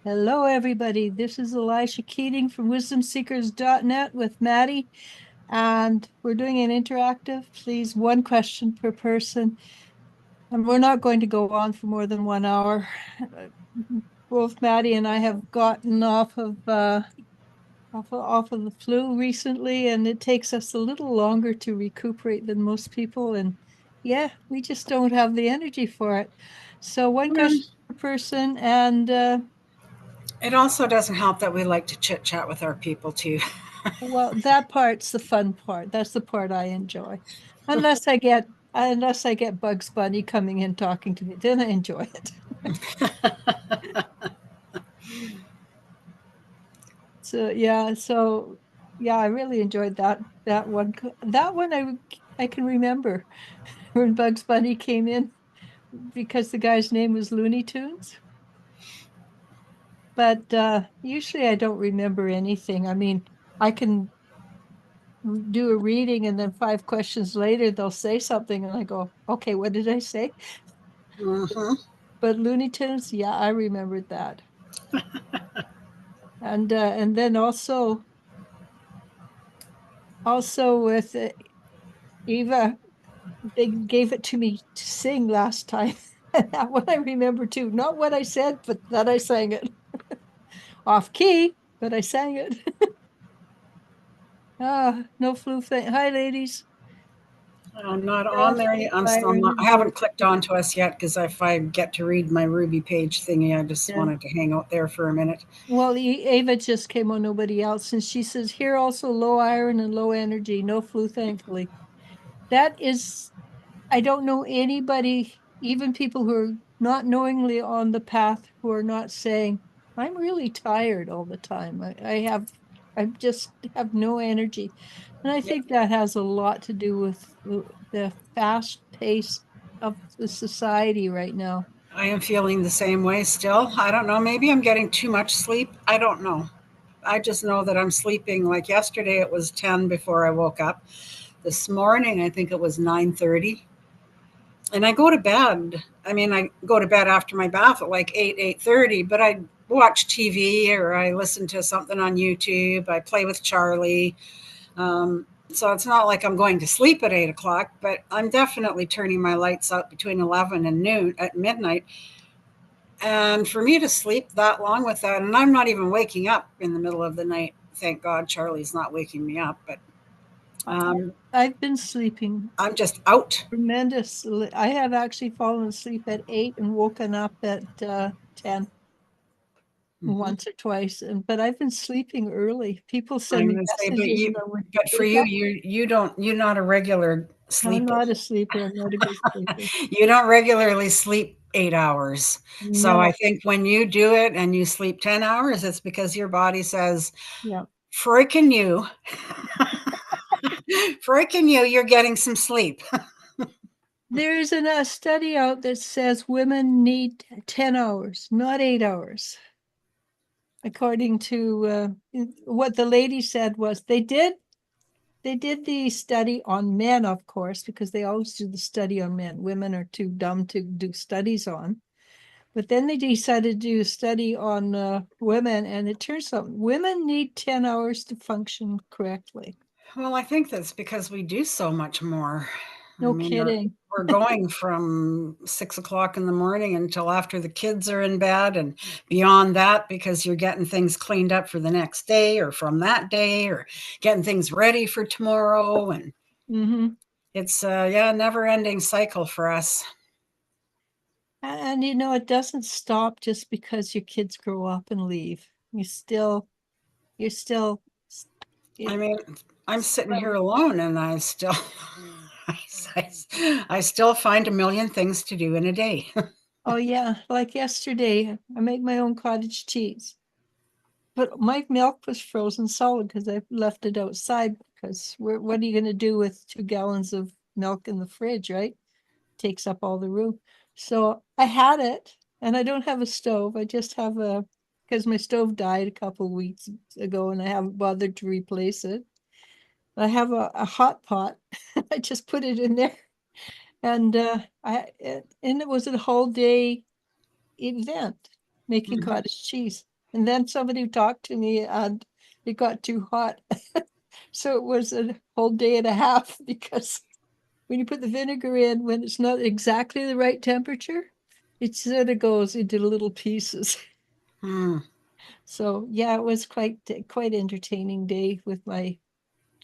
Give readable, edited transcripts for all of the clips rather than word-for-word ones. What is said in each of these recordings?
Hello, everybody. This is Eliz-Sha Keating from wisdomseekers.net with Maddie, and we're doing an interactive. Please, one question per person, and we're not going to go on for more than 1 hour. Both Maddie and I have gotten off of the flu recently, and it takes us a little longer to recuperate than most people. And yeah, we just don't have the energy for it. So one question per person, and It also doesn't help that we like to chit chat with our people too. well, that part's the fun part. That's the part I enjoy. Unless I get Bugs Bunny coming in talking to me, then I enjoy it. So I really enjoyed that one. That one I can remember when Bugs Bunny came in because the guy's name was Looney Tunes. But usually I don't remember anything. I mean, I can do a reading and then 5 questions later they'll say something and I go, okay, what did I say? Mm-hmm. But Looney Tunes, yeah, I remembered that. And then also with Eva, they gave it to me to sing last time. And that one I remember too. Not what I said, but that I sang it. Off key, but I sang it. No flu thing. Hi, ladies. I'm not on Ralph, there yet. I'm still Byron, not. I and haven't Rose. clicked onto us yet because if I get to read my Ruby page thingy, I just Yeah. wanted to hang out there for a minute. Well, Ava just came on, nobody else. And she says, here also low iron and low energy, no flu, thankfully. That is, I don't know anybody, even people who are not knowingly on the path, who are not saying, I'm really tired all the time. I just have no energy. And I Yeah, think that has a lot to do with the fast pace of the society right now. I am feeling the same way still. I don't know. Maybe I'm getting too much sleep. I don't know. I just know that I'm sleeping. Like yesterday, it was 10 before I woke up. This morning, I think it was 9:30. And I go to bed. I mean, I go to bed after my bath at like 8:30, but I watch TV or I listen to something on YouTube. I play with Charlie. So it's not like I'm going to sleep at 8 o'clock, but I'm definitely turning my lights out between 11 and noon at midnight. And for me to sleep that long with that, and I'm not even waking up in the middle of the night. Thank God Charlie's not waking me up, but um, I've been sleeping I'm just out. tremendously. I have actually fallen asleep at 8 and woken up at 10 Mm-hmm. once or twice. But I've been sleeping early. People send I'm me going to say, messages and I would but for wake you, up. you don't, you're not a regular I'm sleeper. not a sleeper. I'm not a good sleeper. You don't regularly sleep 8 hours. So I No, think when you do it and you sleep 10 hours, it's because your body says, yeah. freaking you, freaking you, you're getting some sleep. There's a study out that says women need 10 hours, not 8 hours. According to what the lady said was they did the study on men, of course, because they always do the study on men. Women are too dumb to do studies on. But then they decided to do a study on women, and it turns out women need 10 hours to function correctly. Well, I think that's because we do so much more. I No mean, kidding. we're going from 6 o'clock in the morning until after the kids are in bed, and beyond that, because you're getting things cleaned up for the next day or from that day, or getting things ready for tomorrow. And Mm-hmm. it's yeah, never ending cycle for us. And it doesn't stop just because your kids grow up and leave. You're still, I it, mean, I'm sitting here alone, and I still, I, I still find a million things to do in a day. oh yeah, like yesterday, I make my own cottage cheese. But my milk was frozen solid because I left it outside because what are you going to do with 2 gallons of milk in the fridge, right? Takes up all the room. So I had it and I don't have a stove. I just have because my stove died a couple of weeks ago and I haven't bothered to replace it. I have a hot pot. I just put it in there and and it was a whole day event making Mhm. cottage cheese. And then somebody talked to me and it got too hot. So it was a whole day and a half because when you put the vinegar in, when it's not exactly the right temperature, it sort of goes into little pieces. Hmm. So yeah, it was quite entertaining day with my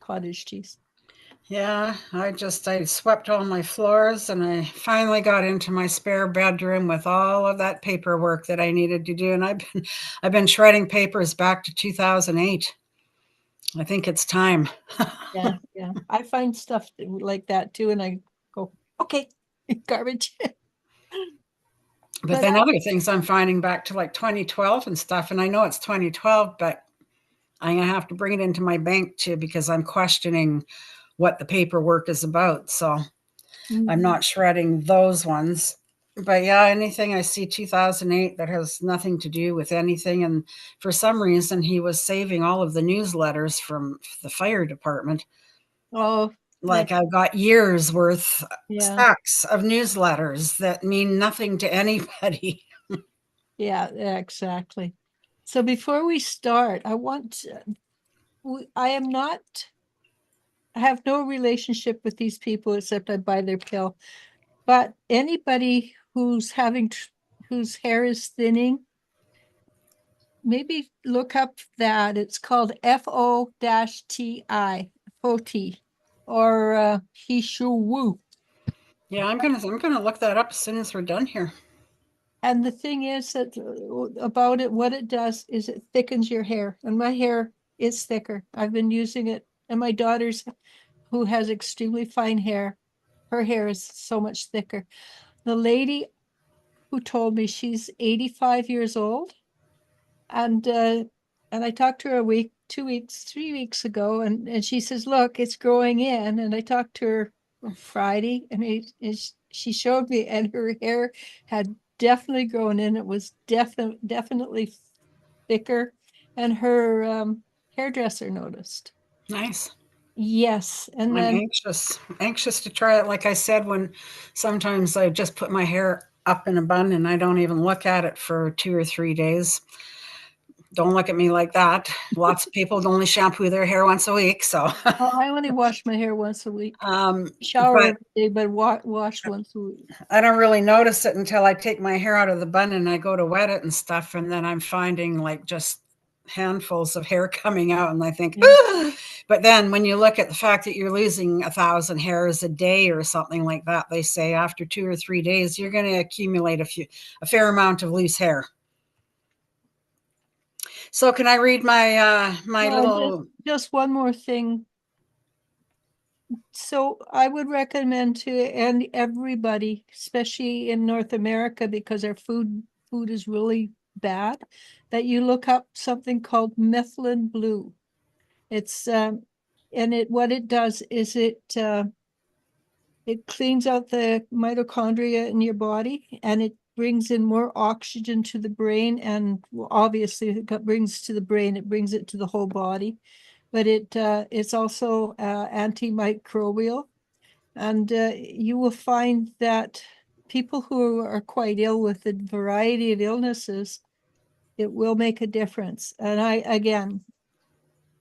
cottage cheese. Yeah, I swept all my floors and I finally got into my spare bedroom with all of that paperwork that I needed to do. And I've been shredding papers back to 2008. I think it's time. Yeah, yeah. I find stuff like that too, and I go, okay, garbage. But But then other things I'm finding back to like 2012 and stuff. And I know it's 2012, but I'm going to have to bring it into my bank too because I'm questioning what the paperwork is about. So I'm mm, not shredding those ones. But yeah, anything I see 2008 that has nothing to do with anything. And for some reason, he was saving all of the newsletters from the fire department. oh, Like that I've got years worth, yeah, stacks of newsletters that mean nothing to anybody. yeah, exactly. So before we start, I am not, I have no relationship with these people except I buy their pill. But anybody whose hair is thinning, maybe look up that. It's called FO-TI, FOT, or Hishu. Yeah, I'm gonna look that up as soon as we're done here. And the thing is that about it, what it does is it thickens your hair. And my hair is thicker. I've been using it. And my daughter's, who has extremely fine hair, her hair is so much thicker. The lady who told me she's 85 years old, and I talked to her a week, 2 weeks, 3 weeks ago, and she says, "Look, it's growing in." And I talked to her on Friday, and she showed me, and her hair had definitely grown in. It was definitely thicker, and her hairdresser noticed. Nice. Yes, and I'm then anxious to try it. Like I said, when sometimes I just put my hair up in a bun and I don't even look at it for 2 or 3 days. Don't look at me like that. Lots of people only shampoo their hair once a week. So, oh, I only wash my hair once a week. Shower but every day, but wash once a week. I don't really notice it until I take my hair out of the bun and I go to wet it and stuff. And then I'm finding like just handfuls of hair coming out. And I think, Yeah. ah! But then when you look at the fact that you're losing 1,000 hairs a day or something like that, they say after 2 or 3 days, you're going to accumulate a fair amount of loose hair. So can I read my Well, little? just one more thing. So I would recommend to and everybody, especially in North America, because our food is really bad, that you look up something called methylene blue. It's and it what it does is it cleans out the mitochondria in your body, and it brings in more oxygen to the brain, and obviously it brings to the brain, it brings it to the whole body. But it's also antimicrobial, and you will find that people who are quite ill with a variety of illnesses, it will make a difference. And I, again,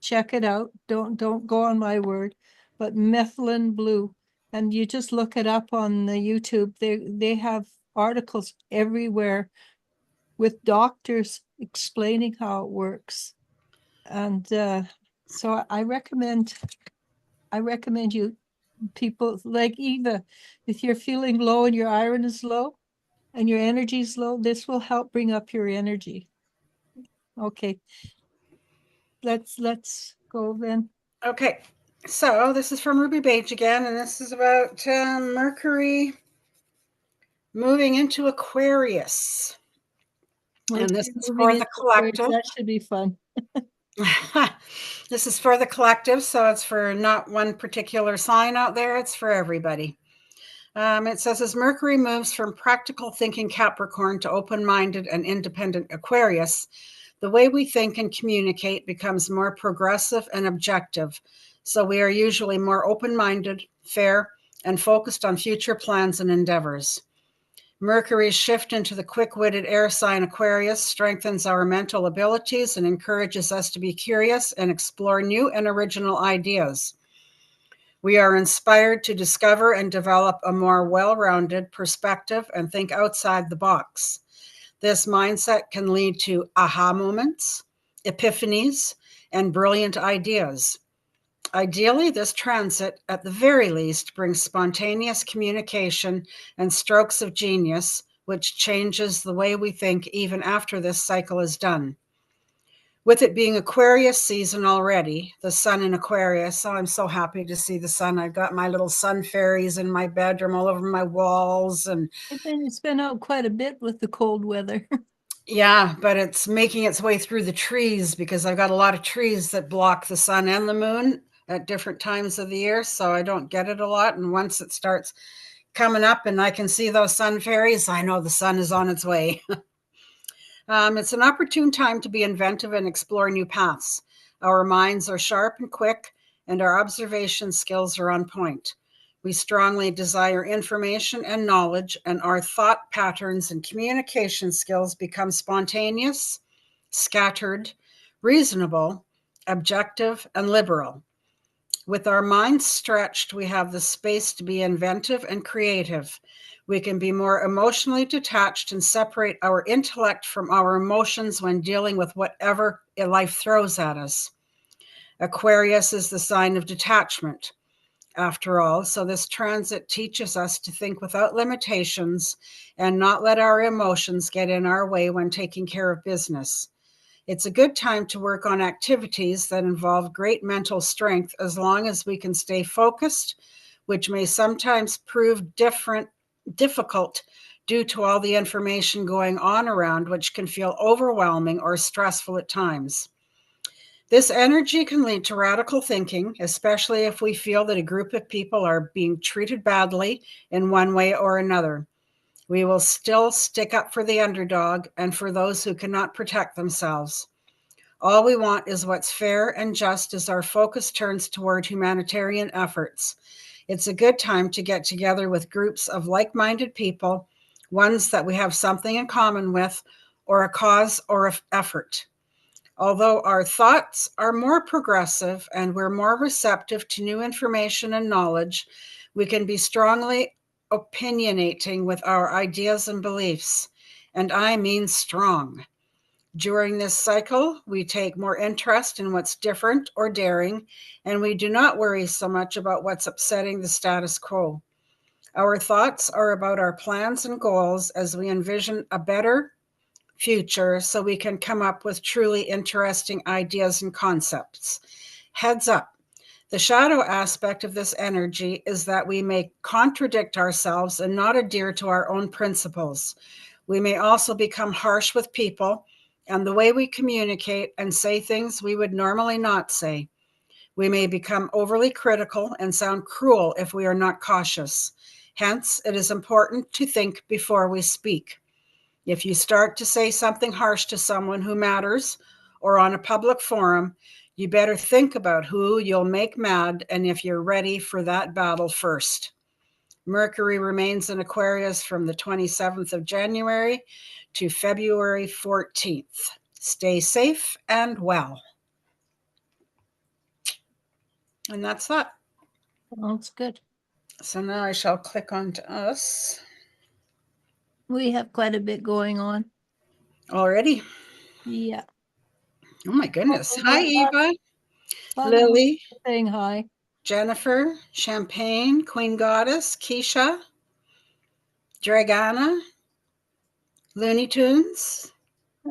check it out. Don't go on my word, but methylene blue. And you just look it up on the YouTube. They have articles everywhere with doctors explaining how it works. And so I recommend you people like Eva, if you're feeling low and your iron is low and your energy is low, this will help bring up your energy. Okay, let's go then. Okay, so this is from Ruby Page again, and this is about Mercury moving into Aquarius. And this is Moving for the into Aquarius, collective. that should be fun. This is for the collective, so it's for not one particular sign out there, it's for everybody. It says, as Mercury moves from practical thinking Capricorn to open-minded and independent Aquarius, the way we think and communicate becomes more progressive and objective. So we are usually more open-minded, fair, and focused on future plans and endeavors. Mercury's shift into the quick-witted air sign Aquarius strengthens our mental abilities and encourages us to be curious and explore new and original ideas. We are inspired to discover and develop a more well-rounded perspective and think outside the box. This mindset can lead to aha moments, epiphanies, and brilliant ideas. Ideally, this transit, at the very least, brings spontaneous communication and strokes of genius, which changes the way we think even after this cycle is done. With it being Aquarius season already, the sun in Aquarius, so I'm so happy to see the sun. I've got my little sun fairies in my bedroom all over my walls. And It's been out quite a bit with the cold weather. yeah, but it's making its way through the trees because I've got a lot of trees that block the sun and the moon at different times of the year, so I don't get it a lot. And once it starts coming up and I can see those sun fairies, I know the sun is on its way. It's an opportune time to be inventive and explore new paths. Our minds are sharp and quick, and our observation skills are on point. We strongly desire information and knowledge, and our thought patterns and communication skills become spontaneous, scattered, reasonable, objective, and liberal. With our minds stretched, we have the space to be inventive and creative. We can be more emotionally detached and separate our intellect from our emotions when dealing with whatever life throws at us. Aquarius is the sign of detachment, after all, so this transit teaches us to think without limitations and not let our emotions get in our way when taking care of business. It's a good time to work on activities that involve great mental strength as long as we can stay focused, which may sometimes prove difficult due to all the information going on around, which can feel overwhelming or stressful at times. This energy can lead to radical thinking, especially if we feel that a group of people are being treated badly in one way or another. We will still stick up for the underdog and for those who cannot protect themselves. All we want is what's fair and just as our focus turns toward humanitarian efforts. It's a good time to get together with groups of like-minded people, ones that we have something in common with, or a cause or an effort. Although our thoughts are more progressive and we're more receptive to new information and knowledge, we can be strongly opinionating with our ideas and beliefs. And I mean strong. During this cycle, we take more interest in what's different or daring, and we do not worry so much about what's upsetting the status quo. Our thoughts are about our plans and goals as we envision a better future so we can come up with truly interesting ideas and concepts. Heads up, the shadow aspect of this energy is that we may contradict ourselves and not adhere to our own principles. We may also become harsh with people and the way we communicate and say things we would normally not say. We may become overly critical and sound cruel if we are not cautious. Hence, it is important to think before we speak. If you start to say something harsh to someone who matters or on a public forum, you better think about who you'll make mad and if you're ready for that battle first. Mercury remains in Aquarius from the 27th of January to February 14th. Stay safe and well. And that's that. That's good. So now I shall click on to us. We have quite a bit going on. Already? Yeah. Oh my goodness. A Hi, lot- Eva, lot of Lily, saying hi. Jennifer, Champagne, Queen Goddess, Keisha, Dragana, Looney Tunes.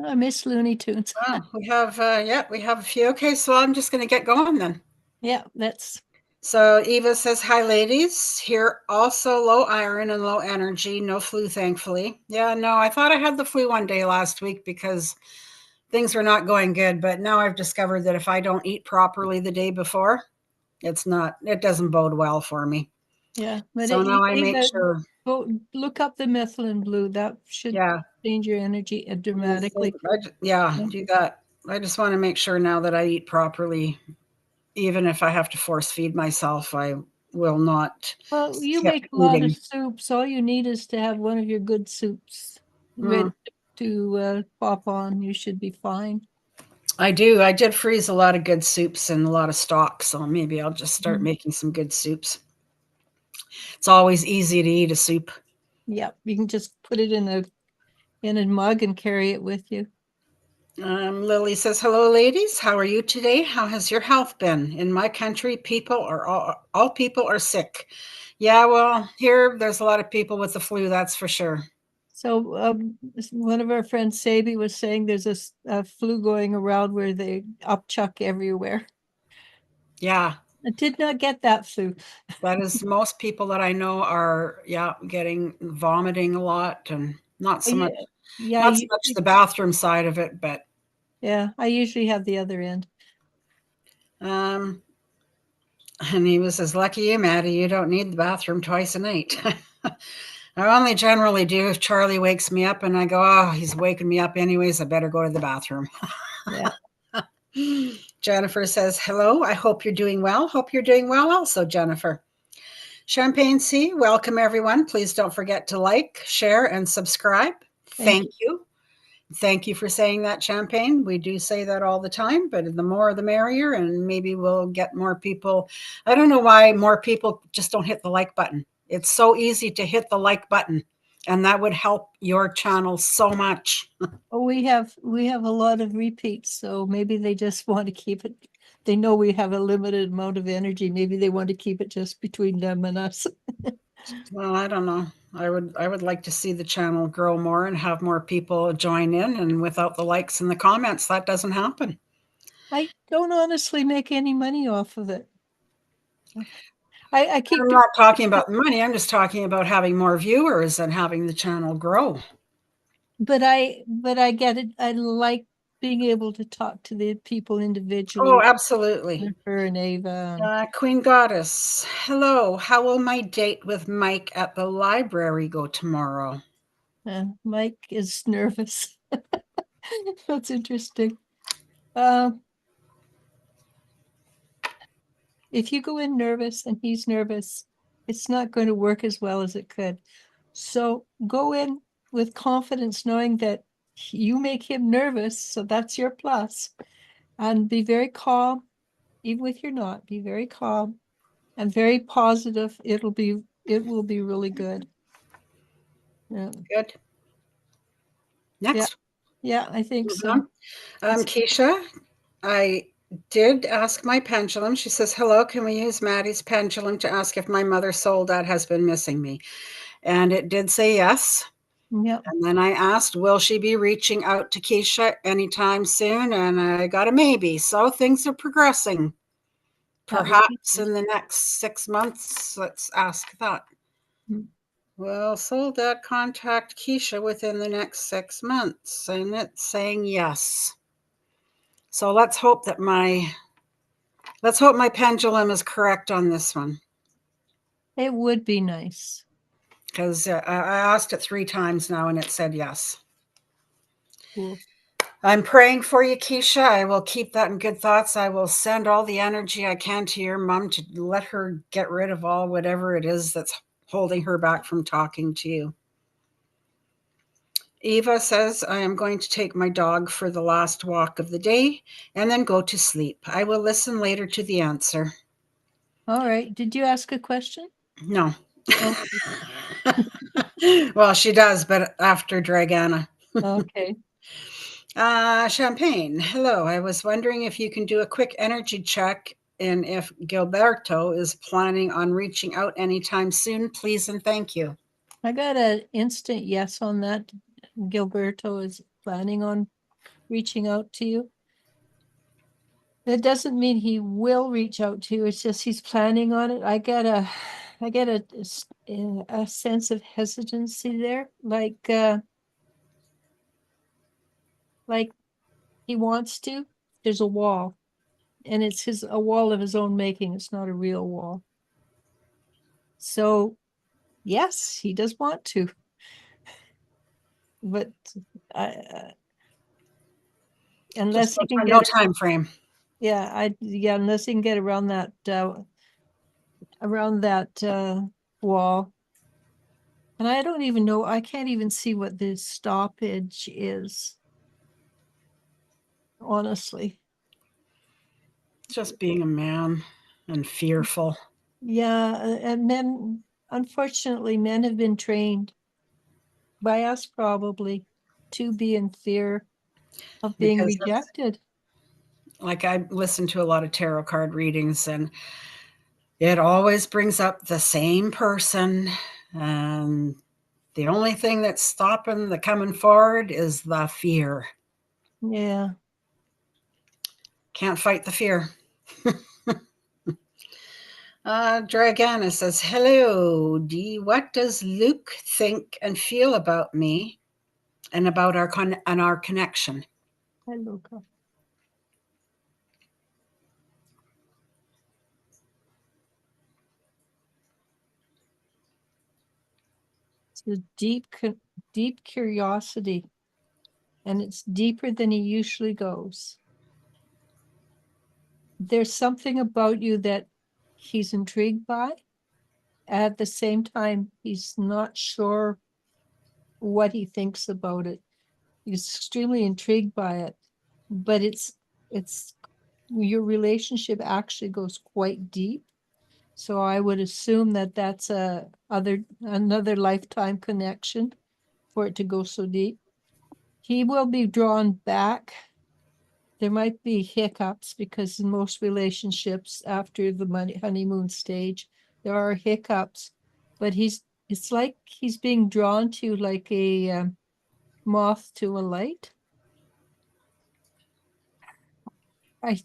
I miss Looney Tunes. Oh, we have a few. Okay, so I'm just going to get going then. Yeah, that's So Eva says, hi, ladies. Here also low iron and low energy. No flu, thankfully. Yeah, no, I thought I had the flu one day last week because things were not going good. But now I've discovered that if I don't eat properly the day before, it doesn't bode well for me. yeah. But So now I make sure. Go look up the methylene blue. That should change your energy dramatically. Do that. I just want to make sure now that I eat properly, even if I have to force feed myself. will not Well, you skip make a lot of eating. soups. All you need is to have one of your good soups ready to pop on. You should be fine. I do. I did freeze a lot of good soups and a lot of stock, so maybe I'll just start Mhm. making some good soups. It's always easy to eat a soup. Yeah, you can just put it in a mug and carry it with you. Lily says, "Hello, ladies. How are you today? How has your health been? In my country, people are all people are sick. Yeah, well, here there's a lot of people with the flu. That's for sure. So one of our friends, Sabi, was saying there's a flu going around where they upchuck everywhere. Yeah, I did not get that flu. that is most people that I know are getting vomiting a lot and Oh, yeah, yeah, not so much the bathroom side of it, but yeah. I usually have the other end. um, and he was as lucky you, Maddie. You don't need the bathroom twice a night. I only generally do if Charlie wakes me up and I go, oh, he's waking me up anyways. I better go to the bathroom. Yeah. Jennifer says, hello. I hope you're doing well. Hope you're doing well also, Jennifer. Champagne C, welcome everyone. Please don't forget to like, share, and subscribe. Thank you. Thank you for saying that, Champagne. We do say that all the time, but the more the merrier, and maybe we'll get more people. I don't know why more people just don't hit the like button. It's so easy to hit the like button, and that would help your channel so much. Oh, we have a lot of repeats, so maybe they just want to keep it. They know we have a limited amount of energy. Maybe they want to keep it just between them and us. Well, I don't know. I would like to see the channel grow more and have more people join in, and without the likes and the comments, that doesn't happen. I don't honestly make any money off of it. I keep I'm not talking about the money. I'm just talking about having more viewers and having the channel grow. but I get it. I like being able to talk to the people individually, Oh, absolutely. Jennifer and Ava. Queen Goddess, hello. How will my date with Mike at the library go tomorrow? Mike is nervous. That's interesting. Uh, if you go in nervous and he's nervous, it's not going to work as well as it could. So go in with confidence, knowing that you make him nervous, so that's your plus. And be very calm, even if you're not. Be very calm and very positive. It will be really good. Yeah. Good. Next. Yeah, I think Moving so. on. Keisha, I did ask my pendulum. She says, hello, can we use Maddie's pendulum to ask if my mother's soul dad has been missing me? And it did say yes. Yeah. And then I asked, will she be reaching out to Keisha anytime soon? And I got a maybe. So things are progressing. Perhaps in the next 6 months. Let's ask that. Mm. Will soul dad contact Keisha within the next 6 months? And it's saying yes. So let's hope my pendulum is correct on this one. It would be nice. Because I asked it 3 times now and it said yes. Cool. I'm praying for you, Keisha. I will keep that in good thoughts. I will send all the energy I can to your mom to let her get rid of all whatever it is that's holding her back from talking to you. Eva says, I am going to take my dog for the last walk of the day and then go to sleep. I will listen later to the answer. All right. Did you ask a question? No. Okay. Well, she does, but after Dragana. Okay. Champagne, hello. I was wondering if you can do a quick energy check and if Gilberto is planning on reaching out anytime soon, please and thank you. I got an instant yes on that. Gilberto is planning on reaching out to you. That doesn't mean he will reach out to you. It's just he's planning on it. I get a sense of hesitancy there, like he wants to. There's a wall, and it's a wall of his own making. It's not a real wall. So, yes, he does want to, but unless he can no get time frame. unless he can get around that around that wall. And I don't even know, I can't even see what the stoppage is. Honestly. Just being a man and fearful. Yeah, and men, unfortunately, men have been trained by us probably to be in fear of being Because rejected. like I listen to a lot of tarot card readings, and it always brings up the same person. And the only thing that's stopping the coming forward is the fear. Yeah. Can't fight the fear. Dragana says, hello, Dee. What does Luke think and feel about me and about our connection? Hi, Luca. It's a deep curiosity, and it's deeper than he usually goes. There's something about you that he's intrigued by. At the same time, he's not sure what he thinks about it. He's extremely intrigued by it, but it's your relationship actually goes quite deep. So I would assume that that's another lifetime connection for it to go so deep. He will be drawn back. There might be hiccups because in most relationships after the honeymoon stage, there are hiccups, but it's like he's being drawn to like a moth to a light. I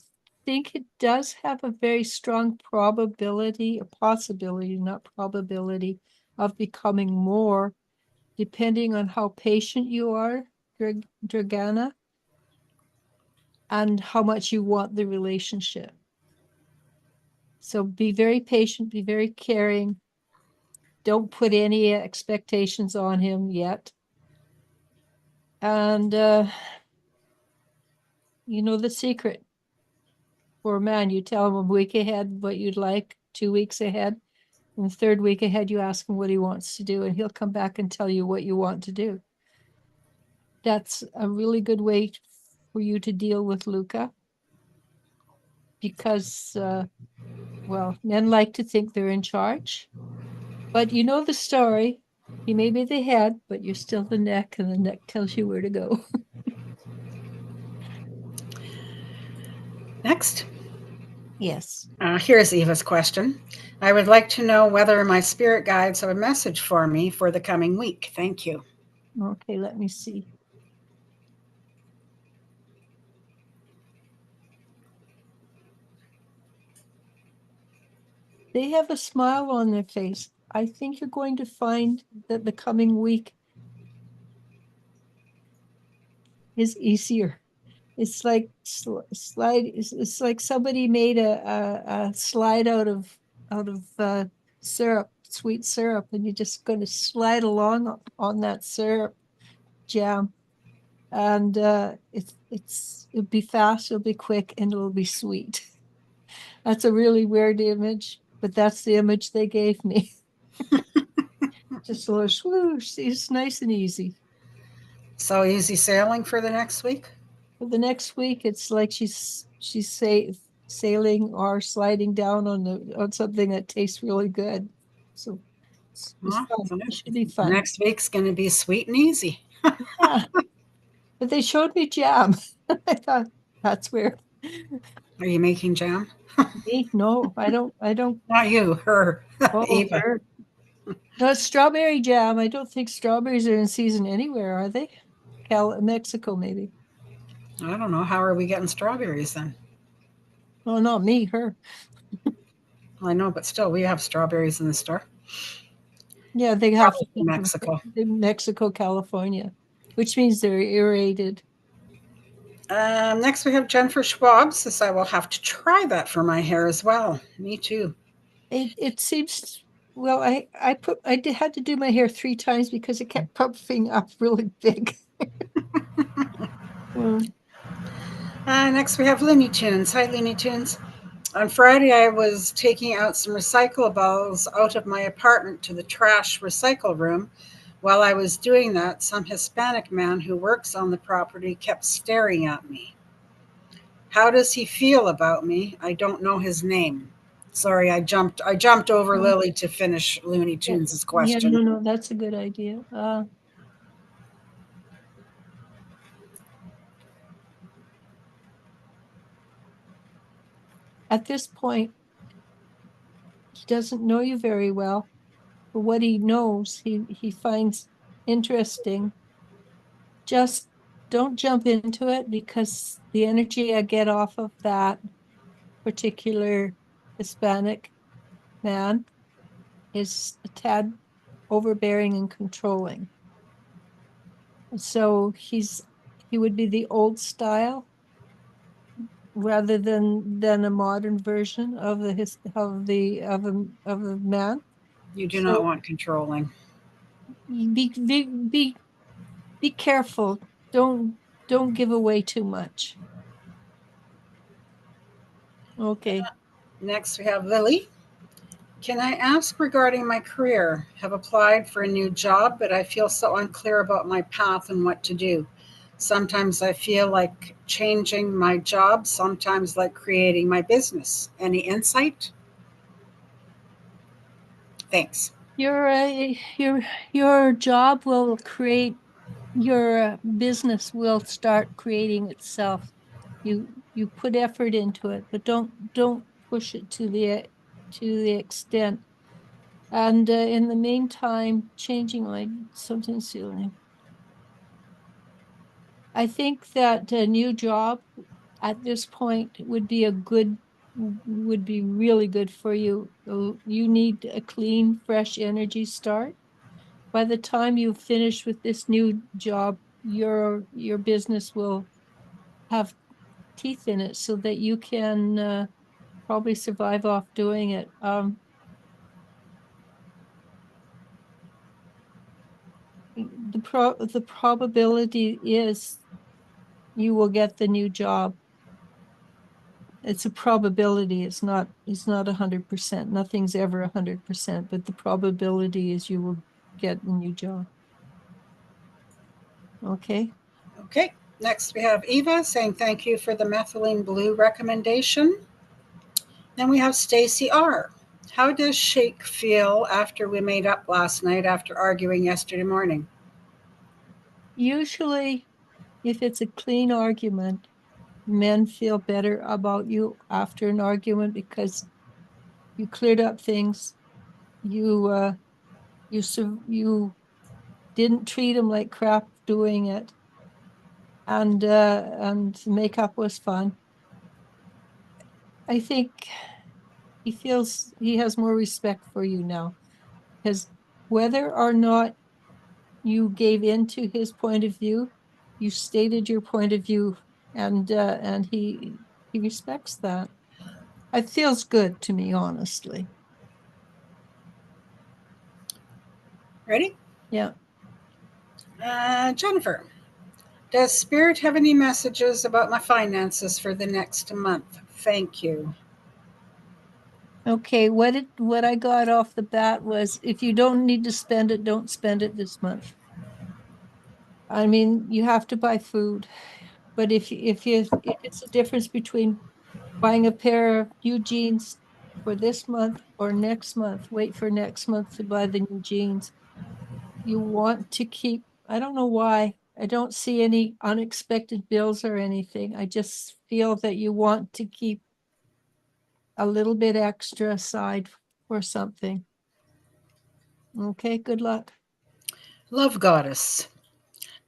think it does have a very strong probability, a possibility, not probability, of becoming more, depending on how patient you are, Dragana, and how much you want the relationship. So be very patient, be very caring. Don't put any expectations on him yet. And you know the secret. For a man, you tell him a week ahead what you'd like, 2 weeks ahead. And the third week ahead, you ask him what he wants to do, and he'll come back and tell you what you want to do. That's a really good way for you to deal with Luca. Because, well, men like to think they're in charge. But you know the story. He may be the head, but you're still the neck, and the neck tells you where to go. Next. Yes. Here's Eva's question. I would like to know whether my spirit guides have a message for me for the coming week. Thank you. Okay, let me see. They have a smile on their face. I think you're going to find that the coming week is easier. It's like slide. It's like somebody made a slide out of syrup, sweet syrup, and you're just going to slide along on that syrup jam, and it'll be fast, it'll be quick, and it'll be sweet. That's a really weird image, but that's the image they gave me. Just a little swoosh. It's nice and easy. So easy sailing for the next week? For the next week, it's like she's sailing or sliding down on something that tastes really good. So it's Well, fun. so It should be fun. next week's going to be sweet and easy. Yeah. But they showed me jam. I thought that's weird. Are you making jam? Me? No, I don't. Not you, her, Oh, Eva. her. No, it's strawberry jam. I don't think strawberries are in season anywhere, are they? Mexico, maybe. I don't know. How are we getting strawberries then? Oh, not me, her. I know, but still, we have strawberries in the store. Yeah, they have Probably Mexico. in Mexico, California, which means they're aerated. Next, we have Jennifer Schwab says I will have to try that for my hair as well. Me too. It seems well. Had to do my hair 3 times because it kept puffing up really big. Next, we have Looney Tunes. Hi, Looney Tunes. On Friday, I was taking out some recyclables out of my apartment to the trash recycle room. While I was doing that, some Hispanic man who works on the property kept staring at me. How does he feel about me? I don't know his name. Sorry, I jumped over Oh, Lily to finish Looney yeah, Tunes' yeah, question. no, that's a good idea. At this point, he doesn't know you very well, but what he knows, he finds interesting. Just don't jump into it because the energy I get off of that particular Hispanic man is a tad overbearing and controlling. So he would be the old style rather than a modern version of a man. You do not So want controlling. be careful. Don't give away too much. Okay. Next, we have Lily. Can I ask regarding my career? Have applied for a new job, but I feel so unclear about my path and what to do. Sometimes I feel like changing my job, sometimes like creating my business. Any insight? Thanks. Your job will create your business will start creating itself. You put effort into it, but don't push it to the extent. And in the meantime, changing my something ceiling. I think that a new job at this point would be really good for you. You need a clean, fresh energy start. By the time you finish with this new job, your business will have teeth in it so that you can probably survive off doing it. The probability is you will get the new job. It's a probability. It's not 100%. Nothing's ever 100%, but the probability is you will get a new job. Okay. Okay. Next, we have Eva saying thank you for the methylene blue recommendation. Then we have Stacy R. How does Shake feel after we made up last night after arguing yesterday morning? Usually, if it's a clean argument, men feel better about you after an argument because you cleared up things. You didn't treat him like crap doing it, and makeup was fun. I think he has more respect for you now because whether or not you gave in to his point of view, you stated your point of view, and he respects that. It feels good to me, honestly. Ready? Yeah. Jennifer. Does Spirit have any messages about my finances for the next month? Thank you. Okay, what I got off the bat was if you don't need to spend it, don't spend it this month. I mean, you have to buy food, but if it's a difference between buying a pair of new jeans for this month or next month, wait for next month to buy the new jeans. You want to keep, I don't know why, I don't see any unexpected bills or anything. I just feel that you want to keep a little bit extra aside for something. Okay, good luck. Love Goddess.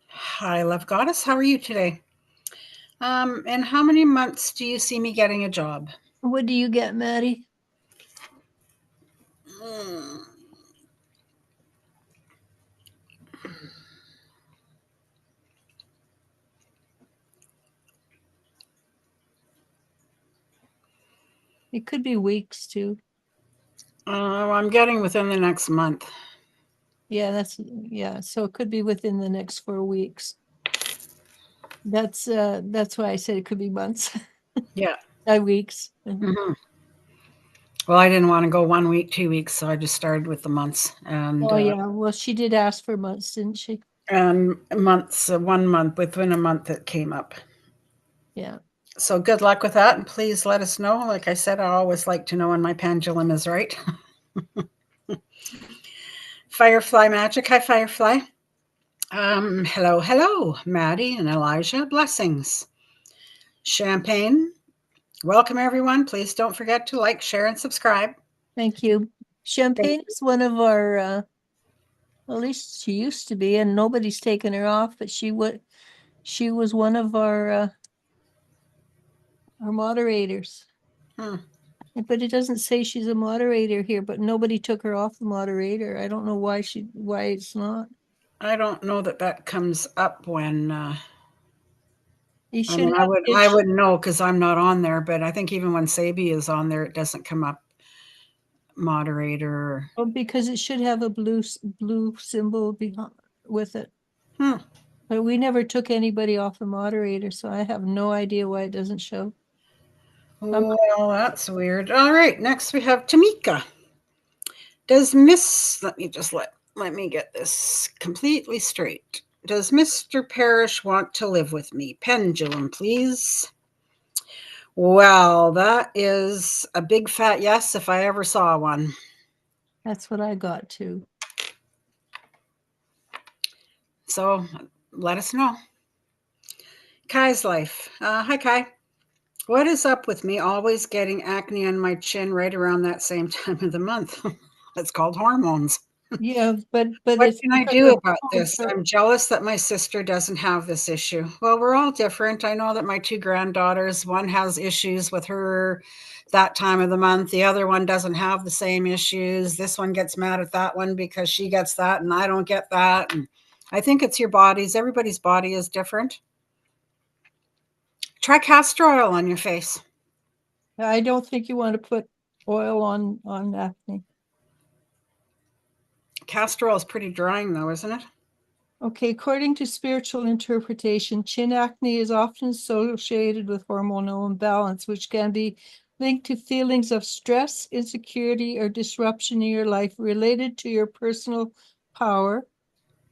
Hi, Love Goddess. How are you today? In how many months do you see me getting a job? What do you get, Maddie? Hmm. It could be weeks too. I'm getting within the next month. Yeah, so it could be within the next 4 weeks. That's why I said it could be months. Yeah. Weeks. Mm-hmm. Well, I didn't want to go 1 week, 2 weeks, so I just started with the months Oh, yeah. Well, she did ask for months, didn't she? and months. 1 month within a month it came up. Yeah. So good luck with that, and please let us know. Like I said, I always like to know when my pendulum is right. Firefly magic. Hi, Firefly. Hello, Maddie and Eliz-Sha. Blessings. Champagne. Welcome, everyone. Please don't forget to like, share, and subscribe. Thank you. Champagne is one of our, at least she used to be, and nobody's taken her off, but she was one of our moderators. But it doesn't say she's a moderator here, but nobody took her off the moderator. I don't know why it's not. I don't know that comes up when. You I should mean, have I wouldn't know because I'm not on there. But I think even when Sabi is on there, it doesn't come up moderator. Oh, because it should have a blue symbol behind with it. But we never took anybody off the moderator, so I have no idea why it doesn't show. Well, that's weird. All right, next we have Tamika. Does Miss? Let me just let me get this completely straight. Does Mr. Parrish want to live with me? Pendulum, please. Well, that is a big fat yes if I ever saw one. That's what I got too. So let us know. Kai's life. Hi, Kai. What is up with me always getting acne on my chin right around that same time of the month? It's called hormones. Yeah, but What it's can I because do of about this? I'm jealous that my sister doesn't have this issue. Well, we're all different. I know that my two granddaughters, one has issues with her that time of the month. The other one doesn't have the same issues. This one gets mad at that one because she gets that and I don't get that. And I think it's your bodies. Everybody's body is different. Try castor oil on your face. I don't think you want to put oil on acne. Castor oil is pretty drying though, isn't it? Okay, according to spiritual interpretation, chin acne is often associated with hormonal imbalance, which can be linked to feelings of stress, insecurity, or disruption in your life related to your personal power,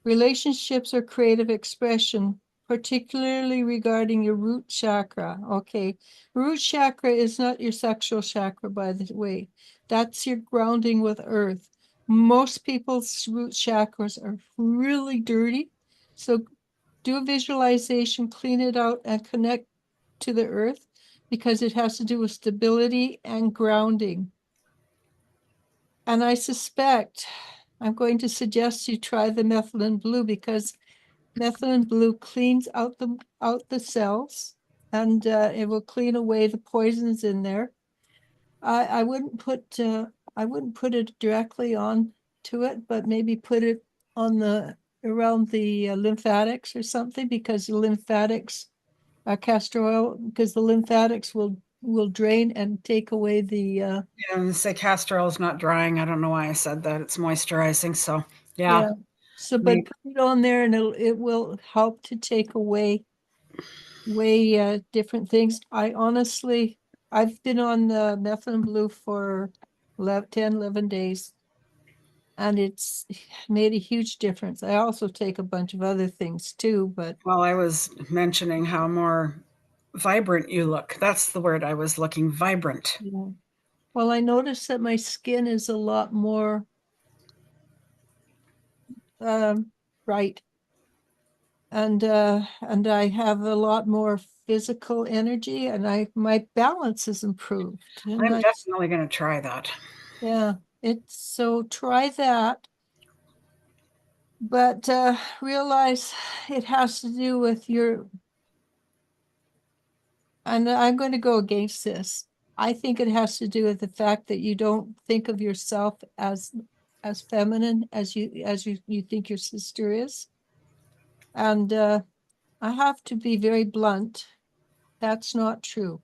relationships, or creative expression, particularly regarding your root chakra. Okay, root chakra is not your sexual chakra, by the way. That's your grounding with earth. Most people's root chakras are really dirty. So do a visualization, clean it out, and connect to the earth because it has to do with stability and grounding. And I suspect I'm going to suggest you try the methylene blue because methylene blue cleans out the cells and it will clean away the poisons in there. I wouldn't put it directly on to it, but maybe put it on around the lymphatics or something because the lymphatics castor oil because the lymphatics will drain and take away the Yeah, and say castor oil is not drying. I don't know why I said that. It's moisturizing. So yeah. So, but put it on there and it will help to take away different things. I've been on methylene blue for 10, 11 days. And it's made a huge difference. I also take a bunch of other things too, but. Well, I was mentioning how more vibrant you look. That's the word I was looking, vibrant. Yeah. Well, I noticed that my skin is a lot more bright. And I have a lot more physical energy and my balance is improved. I'm definitely going to try that. Yeah, so try that. But realize it has to do with and I'm going to go against this. I think it has to do with the fact that you don't think of yourself as feminine as you think your sister is. And I have to be very blunt. That's not true.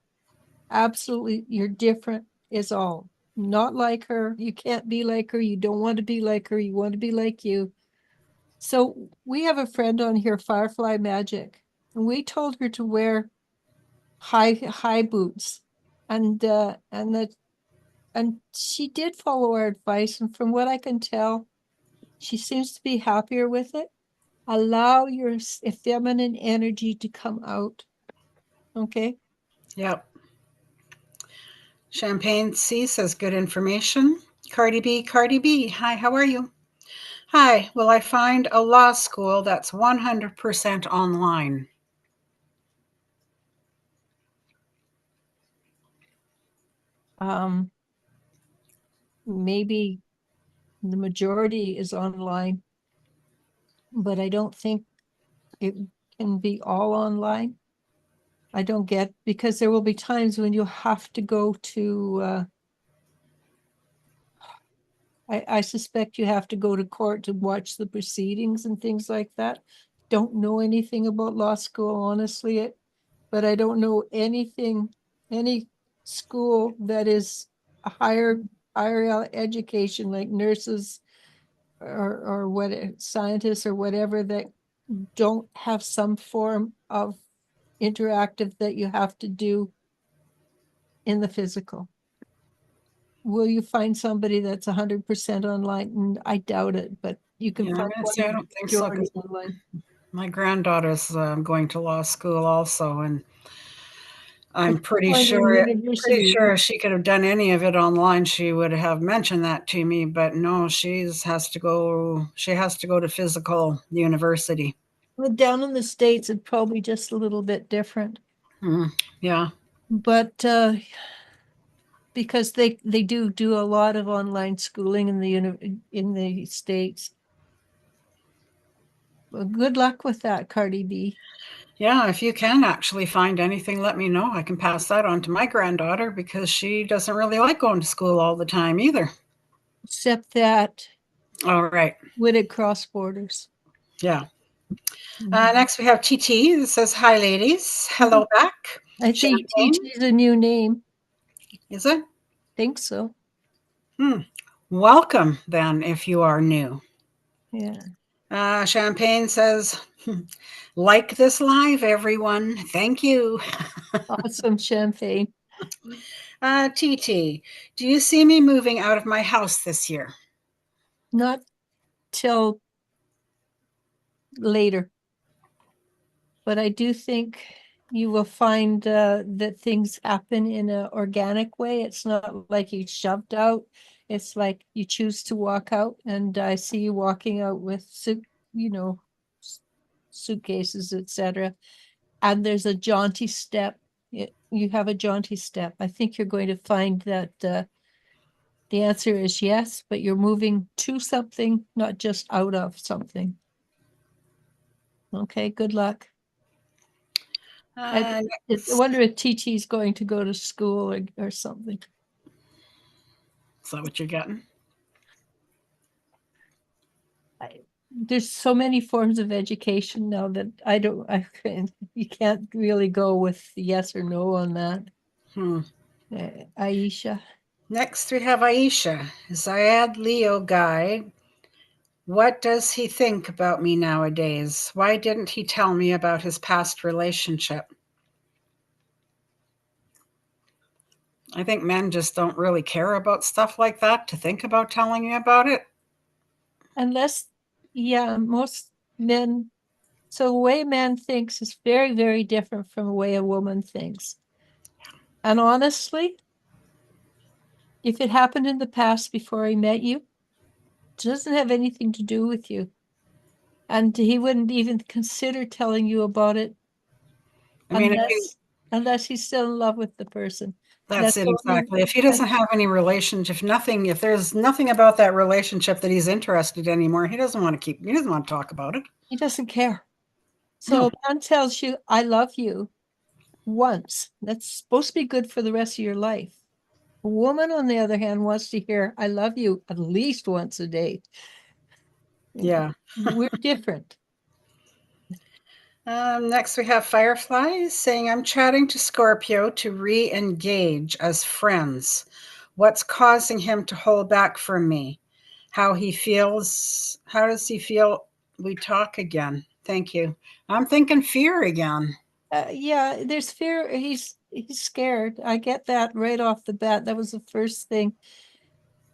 Absolutely, you're different is all. Not like her. You can't be like her. You don't want to be like her. You want to be like you. So we have a friend on here, Firefly Magic, and we told her to wear high boots, and that and she did follow our advice, and from what I can tell, she seems to be happier with it. Allow your feminine energy to come out. Okay. Yep. Champagne C says good information. Cardi B. Hi, how are you? Hi, will I find a law school that's 100% online? Maybe the majority is online, but I don't think it can be all online. I don't get, because there will be times when you have to go to, I suspect you have to go to court to watch the proceedings and things like that. Don't know anything about law school, honestly, but I don't know anything, any school that is a higher education, like nurses or what, scientists or whatever, that don't have some form of interactive that you have to do in the physical. Will you find somebody that's 100% online? And I doubt it, but you can Yeah, I'm find going to one say I don't think so, majority because online. my granddaughter's going to law school also, and I'm pretty Going to sure university. if she could have done any of it online, she would have mentioned that to me. But no, she has to go to physical university. Well, down in the States, it's probably just a little bit different, Yeah. but because they do a lot of online schooling in the States. Well, good luck with that, Cardi B. Yeah, if you can actually find anything, let me know. I can pass that on to my granddaughter, because she doesn't really like going to school all the time either. Except that All right. when it cross borders. Yeah. Mhm. Next, we have TT that says, hi, ladies. Hello back. I think Champagne, TT is a new name. is it? Think so. Welcome, then, if you are new. Yeah. Champagne says, like this live, everyone. Thank you. Awesome, Champagne. TT, do you see me moving out of my house this year? Not till later, but I do think you will find that things happen in an organic way. It's not like you shoved out. It's like you choose to walk out, and I see you walking out with you know, suitcases, etc. And there's a jaunty step. You have a jaunty step. I think you're going to find that the answer is yes, but you're moving to something, not just out of something. Okay, good luck. I wonder if TT is going to go to school or something. Is that what you're getting? There's so many forms of education now that you can't really go with yes or no on that. Aisha. Next, we have Aisha. Zayad Leo guide. What does he think about me nowadays? Why didn't he tell me about his past relationship? I think men just don't really care about stuff like that to think about telling you about it. Unless, yeah, most men, so the way a man thinks is very, very different from the way a woman thinks. And honestly, if it happened in the past before he met you, it doesn't have anything to do with you. And he wouldn't even consider telling you about it I mean, unless he's still in love with the person. that's it exactly. If he doesn't have any relationship, if there's nothing about that relationship that he's interested in anymore, he doesn't want to talk about it. He doesn't care. So a man tells you, I love you once. That's supposed to be good for the rest of your life. A woman, on the other hand, wants to hear, I love you at least once a day. Yeah. We're different. Next, we have Firefly saying, I'm chatting to Scorpio to re-engage as friends. What's causing him to hold back from me? How does he feel we talk again? Thank you. I'm thinking fear again. Yeah, there's fear. He's he's scared. I get that right off the bat. That was the first thing.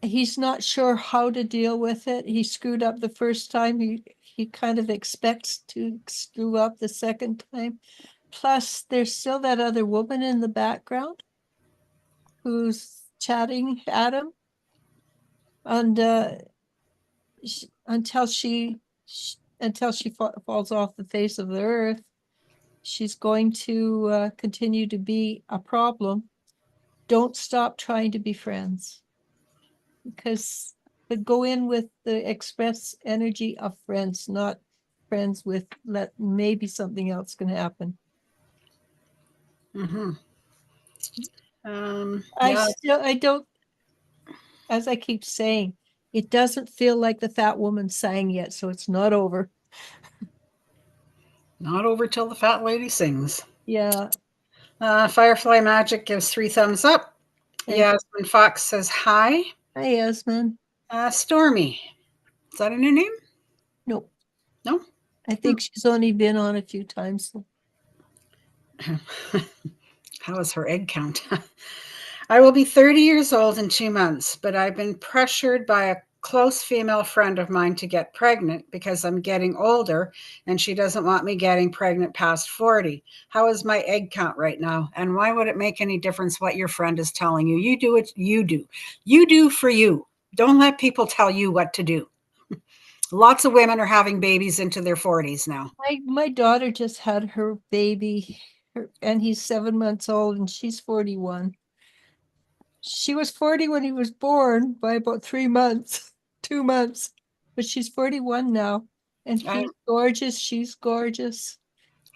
He's not sure how to deal with it. He screwed up the first time. He kind of expects to screw up the second time. Plus, there's still that other woman in the background who's chatting at him, and until she falls off the face of the earth, she's going to continue to be a problem. Don't stop trying to be friends, but go in with the express energy of friends, not friends with maybe something else can happen. Mm-hmm. Yeah. I don't, as I keep saying, it doesn't feel like the fat woman sang yet, so it's not over. Not over till the fat lady sings. Yeah. Firefly Magic gives 3 thumbs up. Yasmin Fox says hi. Hi, Yasmin. Stormy. Is that a new name? Nope. No? I think she's only been on a few times. How is her egg count? I will be 30 years old in 2 months, but I've been pressured by a close female friend of mine to get pregnant because I'm getting older and she doesn't want me getting pregnant past 40. How is my egg count right now? And why would it make any difference what your friend is telling you? You do what you do. You do for you. Don't let people tell you what to do. Lots of women are having babies into their 40s now. My daughter just had her baby, and he's 7 months old, and she's 41. She was 40 when he was born by about 3 months, 2 months, but she's 41 now, and he's gorgeous. She's gorgeous.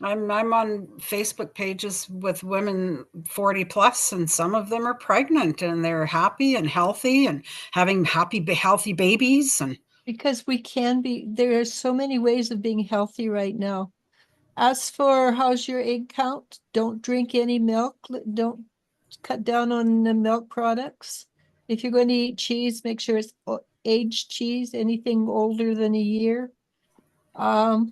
I'm on Facebook pages with women 40 plus, and some of them are pregnant and they're happy and healthy and having healthy babies. And because there are so many ways of being healthy right now. As for how's your egg count, don't drink any milk. Don't cut down on the milk products. If you're going to eat cheese, make sure it's aged cheese, anything older than a year. Because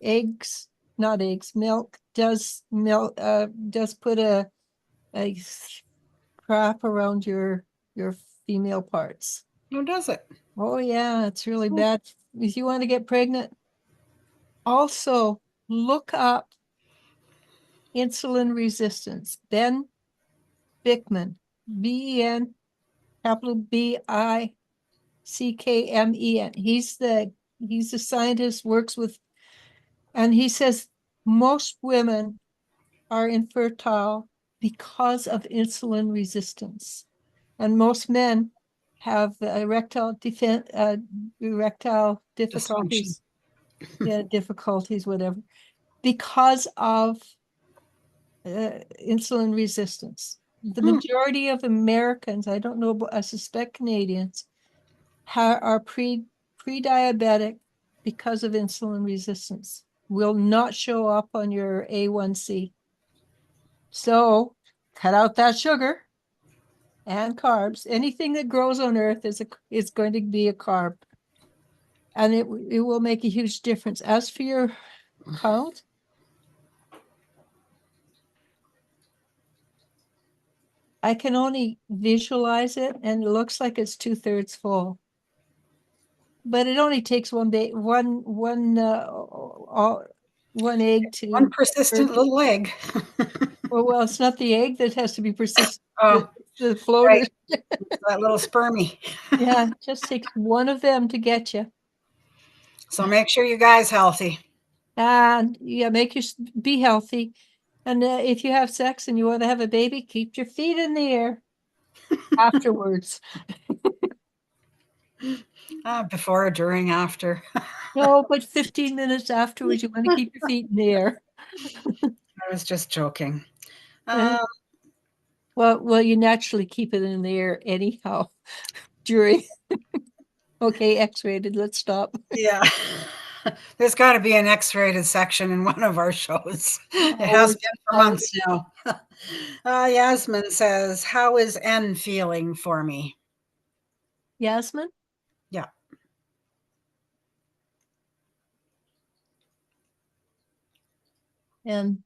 milk does put a crap around your female parts. who does it? Oh yeah, it's really bad. If you want to get pregnant, also look up insulin resistance. Ben Bickman, Ben, capital BICKMEN. He's the scientist, works with, and he says most women are infertile because of insulin resistance, and most men have erectile difficulties, whatever, because of insulin resistance. The majority of Americans, I don't know, but I suspect Canadians, are pre-diabetic because of insulin resistance. Will not show up on your A1C. So cut out that sugar and carbs. Anything that grows on earth is going to be a carb. And it will make a huge difference. As for your count, I can only visualize it, and it looks like it's 2/3 full. But it only takes one egg to. One persistent little egg. Well, it's not the egg that has to be persistent. Oh, the floater. Right. That little spermie. Yeah, it just takes one of them to get you. So make sure you guys healthy. And yeah, be healthy. And if you have sex and you want to have a baby, keep your feet in the air afterwards. Before, during, after. No, but 15 minutes afterwards, you want to keep your feet in the air. I was just joking. Well, you naturally keep it in the air anyhow during. Okay, X-rated. Let's stop. Yeah. There's got to be an X-rated section in one of our shows. It has been for months now. Yasmin says, how is N feeling for me? Yasmin? Yeah. And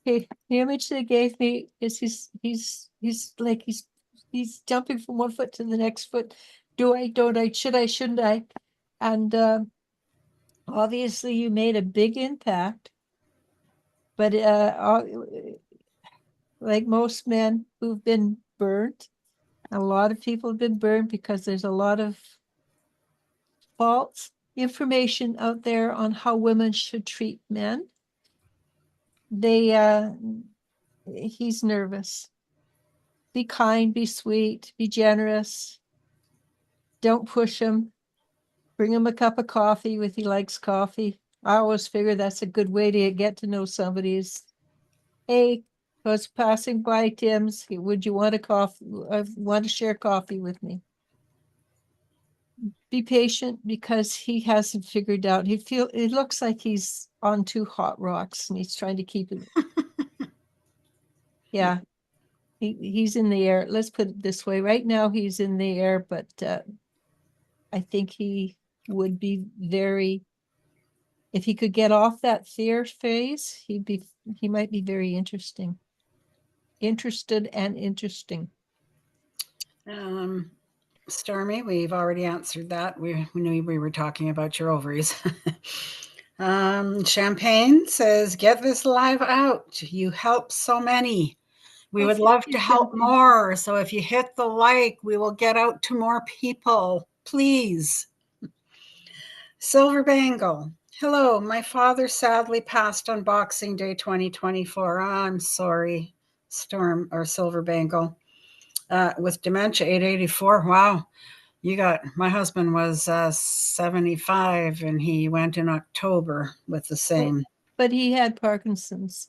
Okay, the image they gave me is he's jumping from one foot to the next foot. Do I, don't I, should I, shouldn't I? And obviously you made a big impact, but like most men who've been burned, a lot of people have been burned because there's a lot of false information out there on how women should treat men. He's nervous. Be kind, be sweet, be generous. Don't push him. Bring him a cup of coffee if he likes coffee. I always figure that's a good way to get to know somebody is, hey, I was passing by Tim's. Would you want a coffee? I want to share coffee with me. Be patient because he hasn't figured out. It looks like he's on two hot rocks and he's trying to keep it. Yeah. He's in the air. Let's put it this way. Right now he's in the air, but I think he would be if he could get off that fear phase, he might be very interesting. Interested and interesting. Stormy, we've already answered that. We knew we were talking about your ovaries. Champagne says, get this live out. You help so many. We would love to help more. So if you hit the like, we will get out to more people. Please. Silver Bangle. Hello, my father sadly passed on Boxing Day 2024. I'm sorry, Storm or Silver Bangle. With dementia, 884. Wow. My husband was 75 and he went in October with the same. But he had Parkinson's.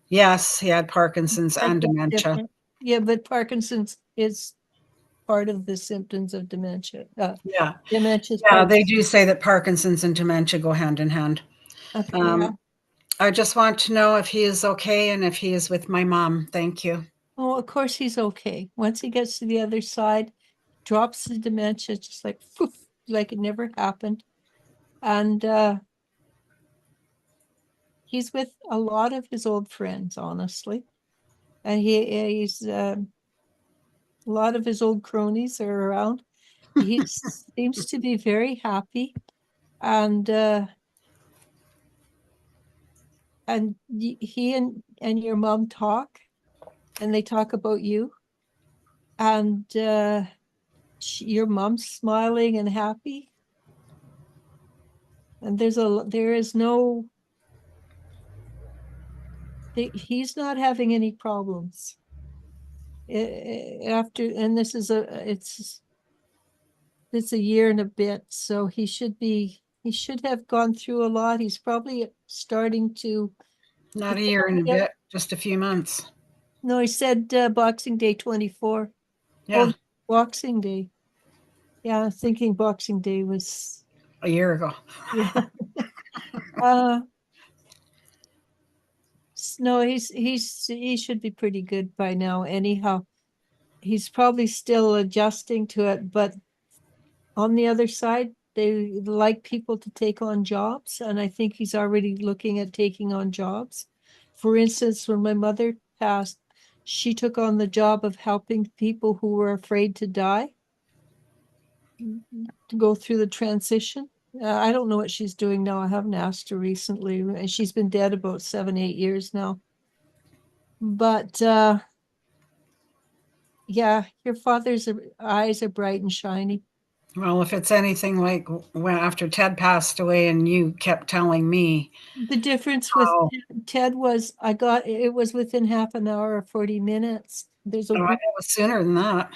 Yes, he had Parkinson's and dementia. Different. Yeah, but Parkinson's is part of the symptoms of dementia. Yeah. Dementia. Yeah, they do say that Parkinson's and dementia go hand in hand. Okay, yeah. I just want to know if he is okay and if he is with my mom. Thank you. Oh, of course he's okay. Once he gets to the other side, drops the dementia, just like, poof, like it never happened. And he's with a lot of his old friends, honestly. And he's a lot of his old cronies are around. He seems to be very happy. And he and your mom talk, and they talk about you. And your mom's smiling and happy. And he's not having any problems. It's a year and a bit, so he should have gone through a lot. He's probably starting to. Not a year and a bit, just a few months. No, he said Boxing Day 24. Yeah. Oh, Boxing Day. Yeah, I'm thinking Boxing Day was a year ago. Yeah. No, he should be pretty good by now. Anyhow, he's probably still adjusting to it, but on the other side, they like people to take on jobs, and I think he's already looking at taking on jobs. For instance, when my mother passed, she took on the job of helping people who were afraid to die to go through the transition. I don't know what she's doing now. I haven't asked her recently, and she's been dead about 7-8 years now. But yeah, your father's eyes are bright and shiny. Well, if it's anything like after Ted passed away and you kept telling me. The difference with Ted was it was within half an hour or 40 minutes. There's a it was sooner than that.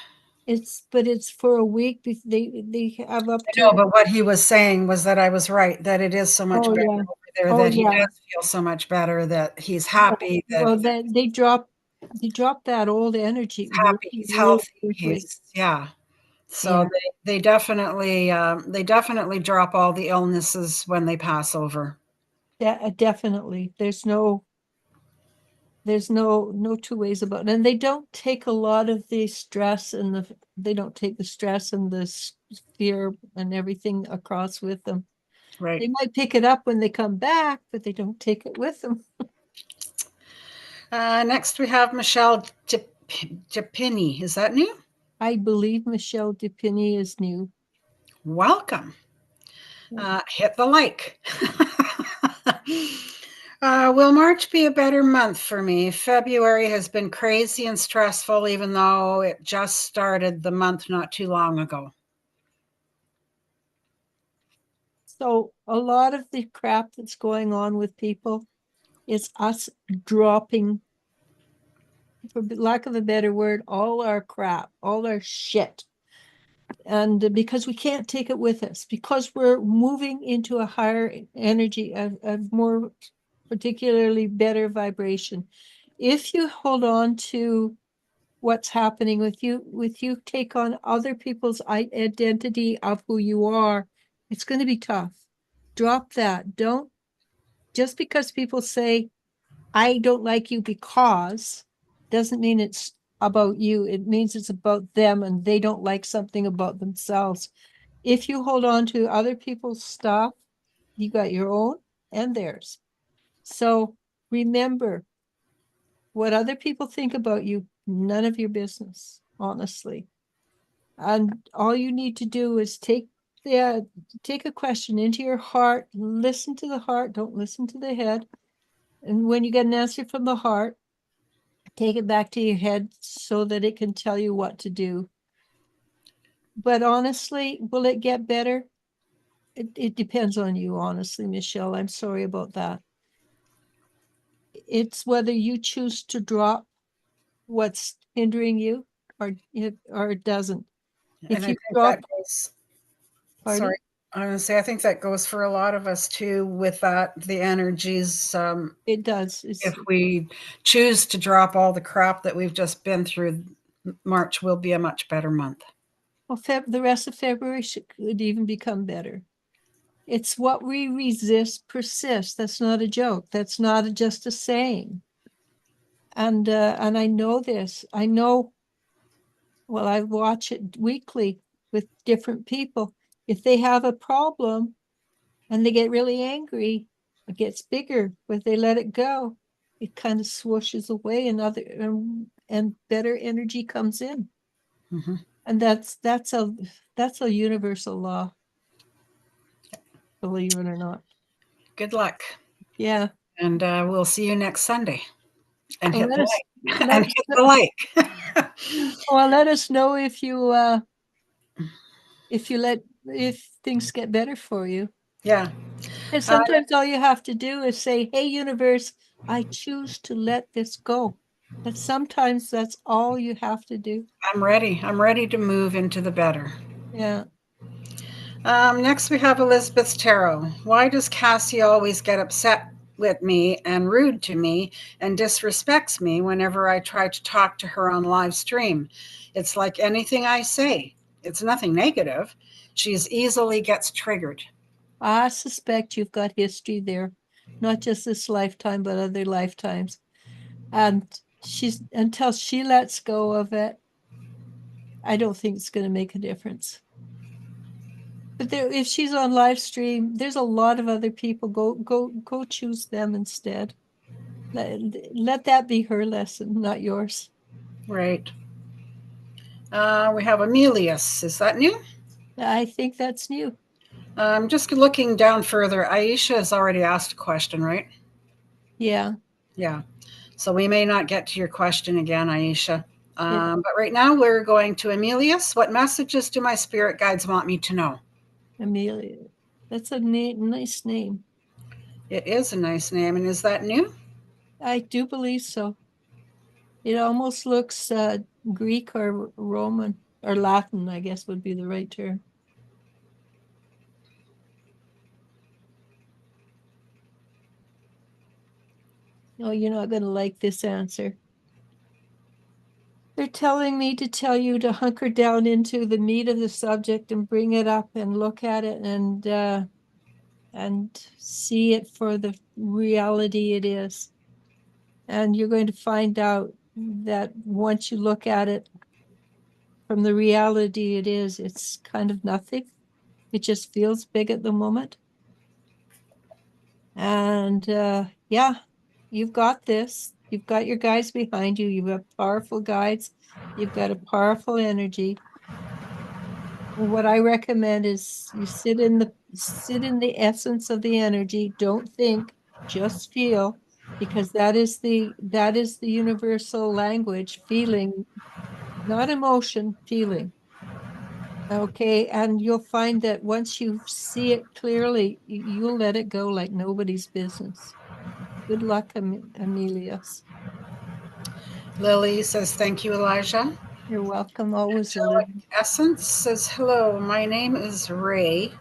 It's for a week. They have up to. No, but what he was saying was that I was right, that it is so much better over there, that he does feel so much better, that he's happy. Well, they drop that old energy. He's happy, he's healthy. Yeah. So they definitely drop all the illnesses when they pass over. Yeah, definitely. There's no two ways about it. And they don't take a lot of the stress and they don't take the stress and the fear and everything across with them. Right. They might pick it up when they come back, but they don't take it with them. Next, we have Michelle Depini. Is that new? I believe Michelle Dupini is new. Welcome. Hit the like. Will March be a better month for me? February has been crazy and stressful, even though it just started the month not too long ago. So a lot of the crap that's going on with people is us dropping, for lack of a better word, all our crap, all our shit. And because we can't take it with us, because we're moving into a higher energy, a more particularly better vibration. If you hold on to what's happening with you take on other people's identity of who you are, it's going to be tough. Drop that. Don't, just because people say, I don't like you because, doesn't mean it's about you. It means it's about them and they don't like something about themselves. If you hold on to other people's stuff, you got your own and theirs. So remember, what other people think about you, none of your business, honestly. And all you need to do is take a question into your heart, listen to the heart, don't listen to the head. And when you get an answer from the heart, take it back to your head so that it can tell you what to do. But honestly, will it get better? It depends on you, honestly, Michelle. I'm sorry about that. It's whether you choose to drop what's hindering you or it doesn't. And If I you think drop, that goes, pardon? sorry, I'm going to say, I think that goes for a lot of us too, with that, the energies. It does. If we choose to drop all the crap that we've just been through, March will be a much better month. Well, the rest of February could even become better. It's what we resist persists. That's not a joke. That's not just a saying. And I know this. I know, well, I watch it weekly with different people. If they have a problem and they get really angry, it gets bigger. But they let it go, it kind of swooshes away, and and better energy comes in. Mm-hmm. And that's a universal law, believe it or not. Good luck. Yeah. And we'll see you next Sunday. And Well, hit the like. And let hit the like. well, let us know if you let if things get better for you. Yeah. And sometimes all you have to do is say, hey, universe, I choose to let this go. But sometimes that's all you have to do. I'm ready. I'm ready to move into the better. Yeah. Next, we have Elizabeth's Tarot. Why does Cassie always get upset with me and rude to me and disrespects me whenever I try to talk to her on live stream? It's like anything I say. It's nothing negative. She's easily gets triggered. I suspect you've got history there, not just this lifetime, but other lifetimes. And until she lets go of it, I don't think it's going to make a difference. But if she's on live stream, there's a lot of other people. Go choose them instead. Let that be her lesson, not yours. Right. We have Amelius. Is that new? I think that's new. Just looking down further, Aisha has already asked a question, right? Yeah. Yeah. So we may not get to your question again, Aisha. But right now we're going to Amelius. What messages do my spirit guides want me to know? Amelia. That's a nice name. It is a nice name. And is that new? I do believe so. It almost looks Greek or Roman or Latin, I guess would be the right term. No, you're not going to like this answer. They're telling me to tell you to hunker down into the meat of the subject and bring it up and look at it and see it for the reality it is. And you're going to find out that once you look at it from the reality it is, it's kind of nothing. It just feels big at the moment. And yeah, you've got this. You've got your guides behind you. You have powerful guides. You've got a powerful energy. What I recommend is you sit in the essence of the energy. Don't think, just feel, because that is the universal language, feeling, not emotion, feeling. Okay, and you'll find that once you see it clearly, you'll let it go like nobody's business. Good luck, Amelia's. Lily says, thank you, Elijah. You're welcome. Always, Angelic Elizabeth. Essence says, hello, my name is Ray.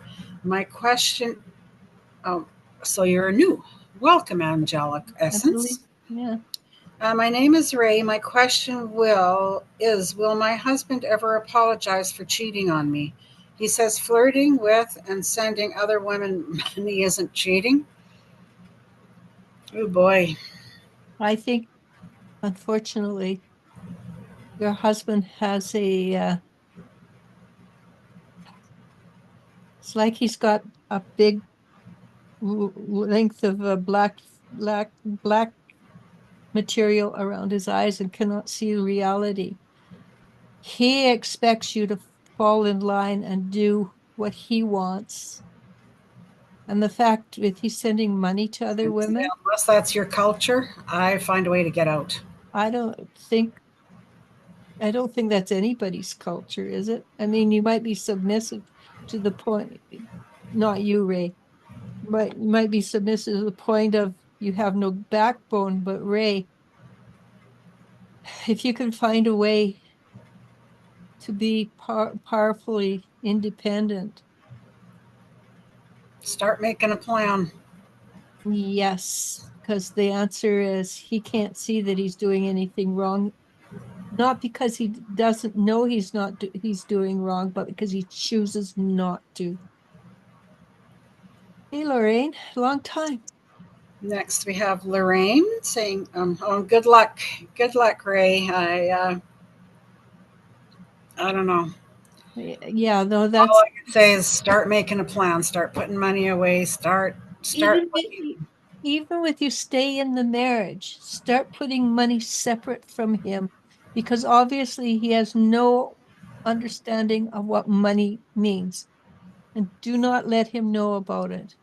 My question, oh, so you're new. Welcome, Angelic I believe, Essence. yeah. My name is Ray. My question will my husband ever apologize for cheating on me? He says flirting with and sending other women money isn't cheating. Oh boy. I think, unfortunately, your husband has it's like he's got a big length of black material around his eyes and cannot see reality. He expects you to fall in line and do what he wants. And the fact that he's sending money to other women, Unless that's your culture, I find a way to get out. I don't think I don't think that's anybody's culture, is it? I mean, you might be submissive to the point, not you, Ray, but you might be submissive to the point of you have no backbone, but Ray, if you can find a way to be powerfully independent, Start making a plan. yes, because the answer is he can't see that he's doing anything wrong, not because he doesn't know he's doing wrong, but because he chooses not to. Hey, Lorraine, long time. Next, we have Lorraine saying, "Oh, good luck, Ray. I don't know. Yeah, no, All that's I can say is start making a plan. Start putting money away. Start even looking. even with you stay in the marriage, start putting money separate from him because obviously he has no understanding of what money means. And do not let him know about it.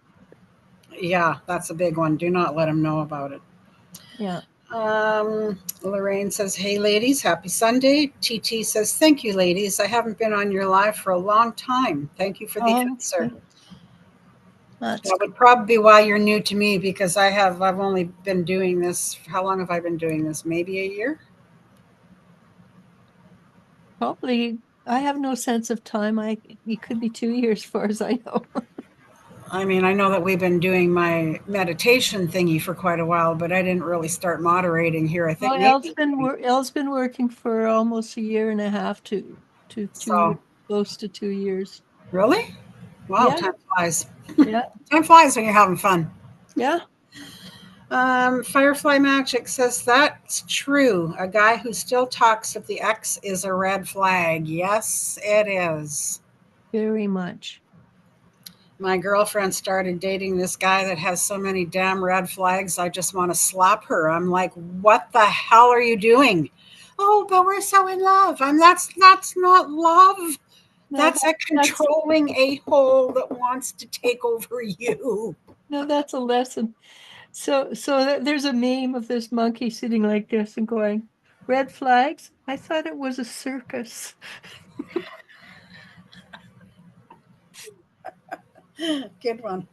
Yeah, that's a big one. Do not let him know about it." Yeah. Lorraine says, "Hey, ladies, happy Sunday." TT says, "Thank you, ladies. I haven't been on your live for a long time. Thank you for the Oh, answer." that's That would probably be why you're new to me because I've only been doing this. How long have I been doing this? Maybe a year. probably I have no sense of time. It could be 2 years, far as I know. I mean, I know that we've been doing my meditation thingy for quite a while, but I didn't really start moderating here. I think Well, maybe Elle's been working for almost a year and a half to so. close to 2 years. Really? Wow, Yeah, time flies. yeah, Time flies when you're having fun. yeah. Firefly Magic says that's true. A guy who still talks of the ex is a red flag. Yes, it is. Very much. My girlfriend started dating this guy that has so many damn red flags. I just want to slap her. I'm like, what the hell are you doing? Oh, but we're so in love. That's not love. No, That's a that's controlling a-hole that wants to take over you. no, that's a lesson. So there's a meme of this monkey sitting like this and going, "Red flags? I thought it was a circus." Good one.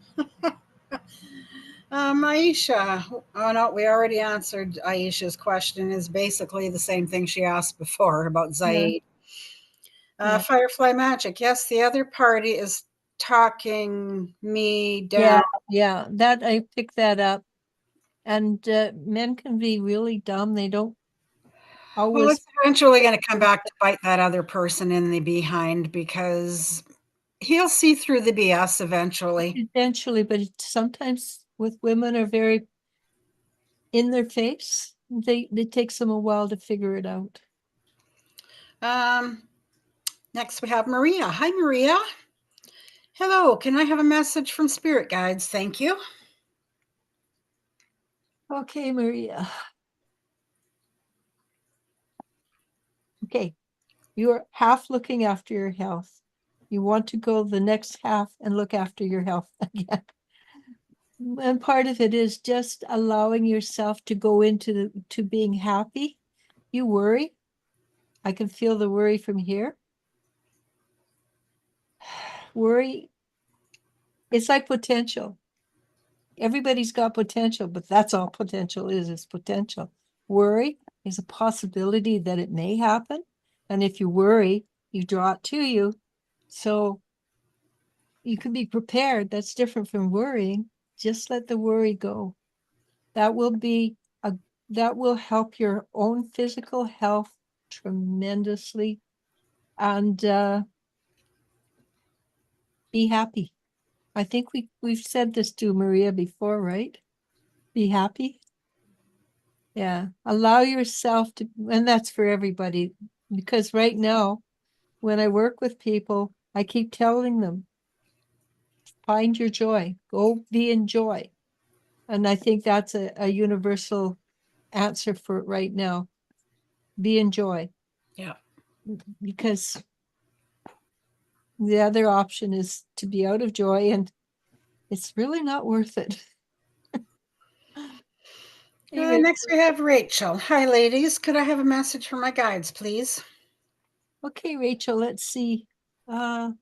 Aisha. Oh no, we already answered Aisha's question. Is basically the same thing she asked before about Yeah, Zaid. yeah, Firefly Magic. Yes, the other party is talking me yeah, down. yeah. That I picked that up. And men can be really dumb. They don't Well, always it's eventually going to come back to bite that other person in the behind because he'll see through the BS eventually. eventually, but sometimes with women are very in their face. It takes them a while to figure it out. Um, Next, we have Maria. Hi, Maria. Hello. Can I have a message from Spirit Guides? Thank you. Okay, Maria. Okay, you're half looking after your health. You want to go the next half and look after your health again. And part of it is just allowing yourself to go to being happy. You worry. I can feel the worry from here. Worry, it's like potential. Everybody's got potential, but that's all potential is potential. Worry is a possibility that it may happen. And if you worry, you draw it to you. So you can be prepared. That's different from worrying. Just let the worry go. That will be that will help your own physical health tremendously, and be happy. I think we've said this to Maria before, right? Be happy. Yeah. Allow yourself to, and that's for everybody, because right now, when I work with people, I keep telling them, find your joy, go be in joy. And I think that's a universal answer for it right now. Be in joy. Yeah. Because the other option is to be out of joy, and it's really not worth it. Hey, Next, we have Rachel. Hi, ladies. Could I have a message for my guides, please? okay, Rachel, let's see. I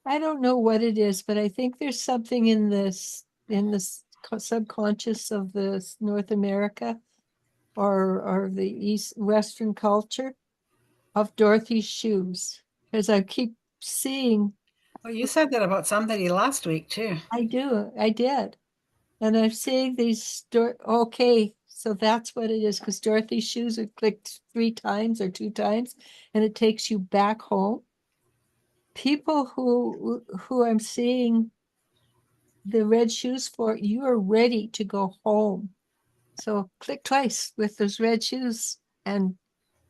don't know what it is, but I think there's something in this subconscious of the North America or the Western culture of Dorothy's shoes. Because I keep seeing, Well, you said that about somebody last week, too. I did. And I'm seeing these okay, so that's what it is, because Dorothy's shoes are clicked 3 times or 2 times, and it takes you back home. People who I'm seeing the red shoes for, you are ready to go home. So click twice with those red shoes and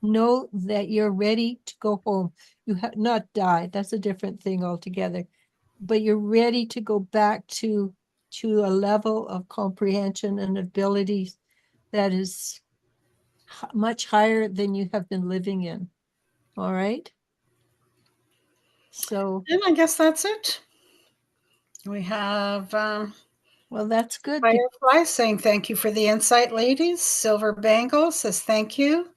know that you're ready to go home. You have not die. That's a different thing altogether. But you're ready to go back to a level of comprehension and abilities that is much higher than you have been living in. All right. So, And I guess that's it. We have well, that's good. Firefly saying thank you for the insight, ladies. Silver Bangle says thank you.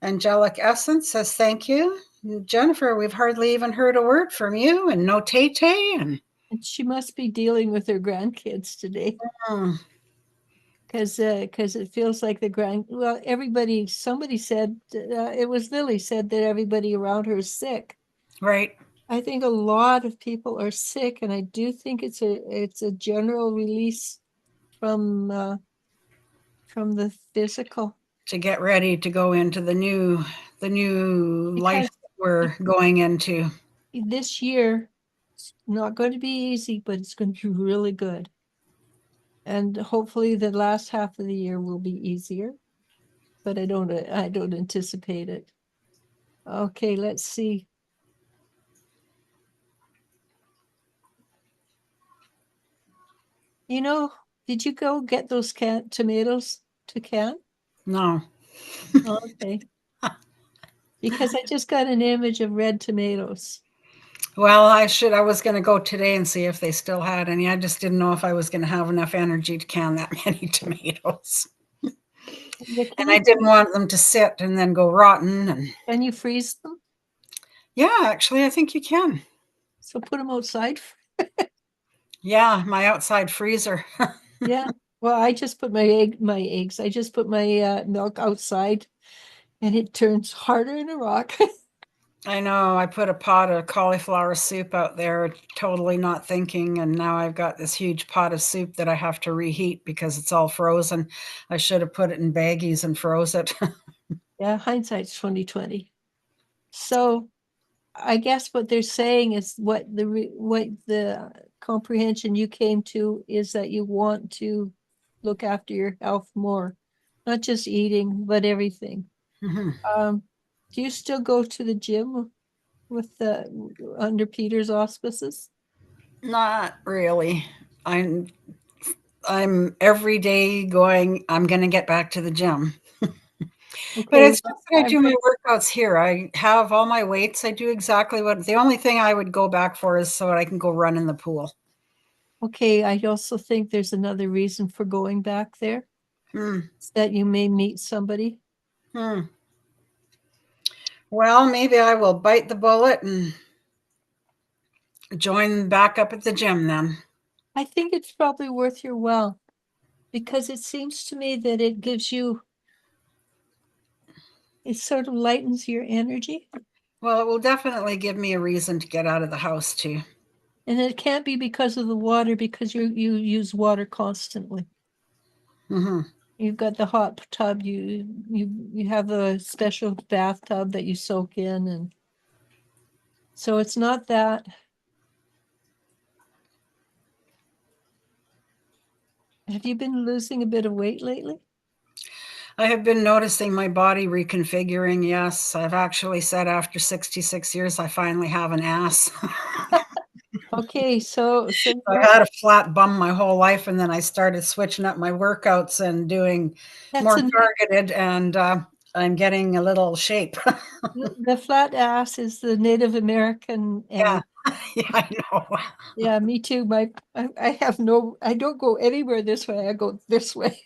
Angelic Essence says thank you. Jennifer, we've hardly even heard a word from you, and no Tay-Tay. And She must be dealing with her grandkids today, because it feels like well, somebody said, it was Lily said that everybody around her is sick. right. I think a lot of people are sick, and I do think it's a general release from the physical. To get ready to go into the new life Because that we're going into. this year, it's not going to be easy, but it's going to be really good. And hopefully the last half of the year will be easier, but I don't anticipate it. Okay, let's see. You know, did you go get those tomatoes to can? No. Okay. Because I just got an image of red tomatoes. Well, I was going to go today and see if they still had any. I just didn't know if I was going to have enough energy to can that many tomatoes. And I didn't want them to sit and then go rotten. And Can you freeze them? yeah, actually, I think you can. So put them outside. Yeah, my outside freezer. Yeah. Well, I just put my eggs. I just put my milk outside, and it turns harder than a rock. I know. I put a pot of cauliflower soup out there, totally not thinking. And now I've got this huge pot of soup that I have to reheat because it's all frozen. I should have put it in baggies and froze it. Yeah, hindsight's 2020. So I guess what they're saying is what the comprehension you came to is that you want to look after your health more, not just eating, but everything. Mhm. Do you still go to the gym with under Peter's auspices? Not really. I'm every day going, I'm going to get back to the gym. But Okay, it's well, just that I do my workouts here. I have all my weights. I do exactly what the only thing I would go back for is so that I can go run in the pool. okay, I also think there's another reason for going back there. It's that you may meet somebody. Well, maybe I will bite the bullet and join back up at the gym then. I think it's probably worth your while because it seems to me that it gives you, it sort of lightens your energy. Well, it will definitely give me a reason to get out of the house too. And it can't be because of the water because you use water constantly. You've got the hot tub, you have a special bathtub that you soak in, and so it's not that. Have you been losing a bit of weight lately? I have been noticing my body reconfiguring. Yes, I've actually said after 66 years, I finally have an ass. Okay, so I had a flat bum my whole life, and then I started switching up my workouts and doing that's more a targeted, and I'm getting a little shape. the flat ass is the Native American Yeah, ass. yeah, I know. Yeah, me too. I have I don't go anywhere this way. I go this way.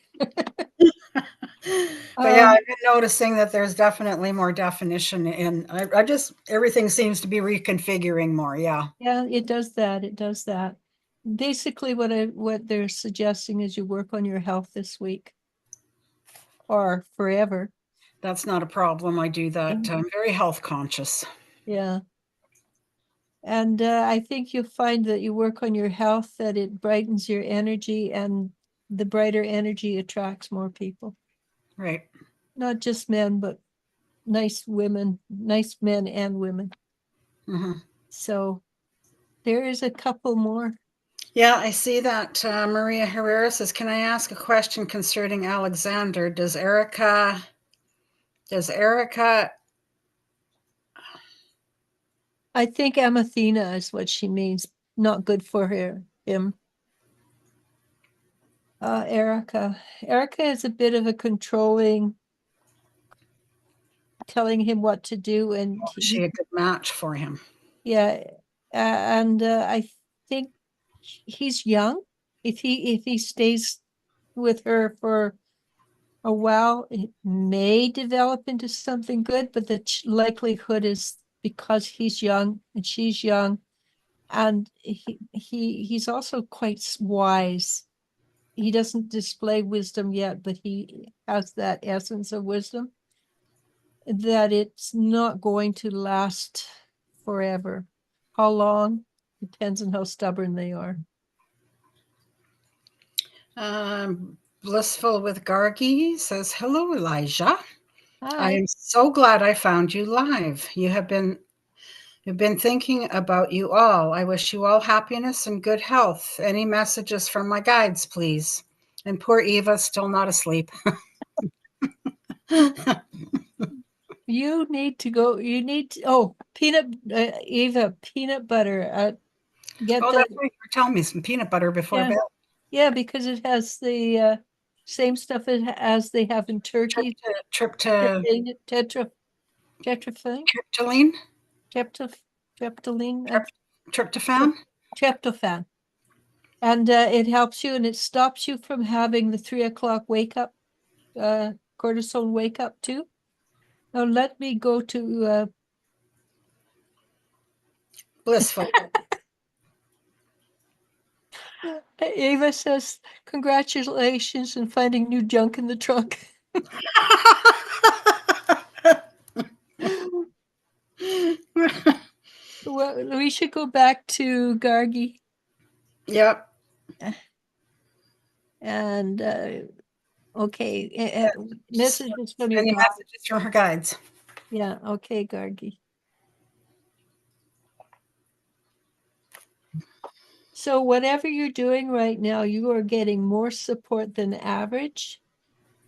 But yeah, Um, I've been noticing that there's definitely more definition in. I just everything seems to be reconfiguring more. Yeah, yeah, it does that. It does that. Basically, what they're suggesting is you work on your health this week or forever. that's not a problem. I do that. I'm very health conscious. Yeah. And I think you'll find that you work on your health, that it brightens your energy, and the brighter energy attracts more people. Right. Not just men, but nice women, nice men and women. So there is a couple more. Yeah, I see that. Maria Herrera says, "Can I ask a question concerning Alexander? Does Erica, I think Amathena is what she means. Not good for him. Erica. Erica is a bit of a controlling, telling him what to do, and is she a good match for him?" yeah, and I think he's young. If he stays with her for a while, it may develop into something good, but the likelihood is because he's young and she's young, and he's also quite wise. He doesn't display wisdom yet, but he has that essence of wisdom that it's not going to last forever. How long depends on how stubborn they are. Blissful with Gargi says, "Hello, Elijah. I Hi. am so glad I found you live. You've been thinking about you all. I wish you all happiness and good health. Any messages from my guides, please?" And poor Eva, still not asleep. You need to go. You need to, Eva, peanut butter. Get Oh, the, that's right. You were telling me some peanut butter before yeah, bed. yeah, because it has the same stuff as they have in Turkey. Trip to Tetra, tetrafine, tryptoline, tryptoph, triptyline, tryptophan. tryptophan. And it helps you and it stops you from having the 3 o'clock wake up, cortisone wake up too. Now let me go to Blissful. Ava says, congratulations on finding new junk in the trunk. Well, we should go back to Gargi Yep. and okay, messages from your Any guide. messages from her guides? Yeah, okay, Gargi. So whatever you're doing right now, you are getting more support than average,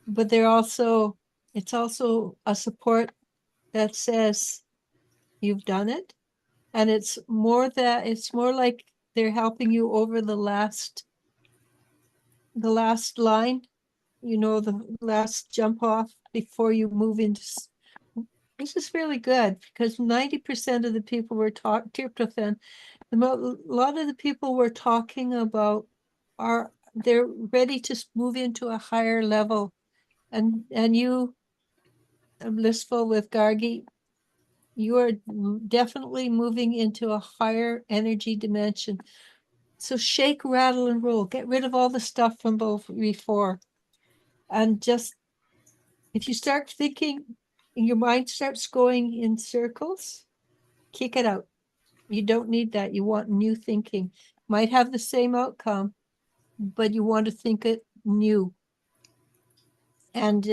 but it's also a support that says you've done it. And it's more like they're helping you over the last the last line, the last jump off before you move into. This is really good because 90% of the people were tryptophan. A lot of the people we're talking about they're ready to move into a higher level, and you, blissful with Gargi, you are definitely moving into a higher energy dimension. So shake, rattle, and roll. Get rid of all the stuff from before. And just, if you start thinking, your mind starts going in circles, kick it out. You don't need that. You want new thinking. Might have the same outcome, but you want to think it new. And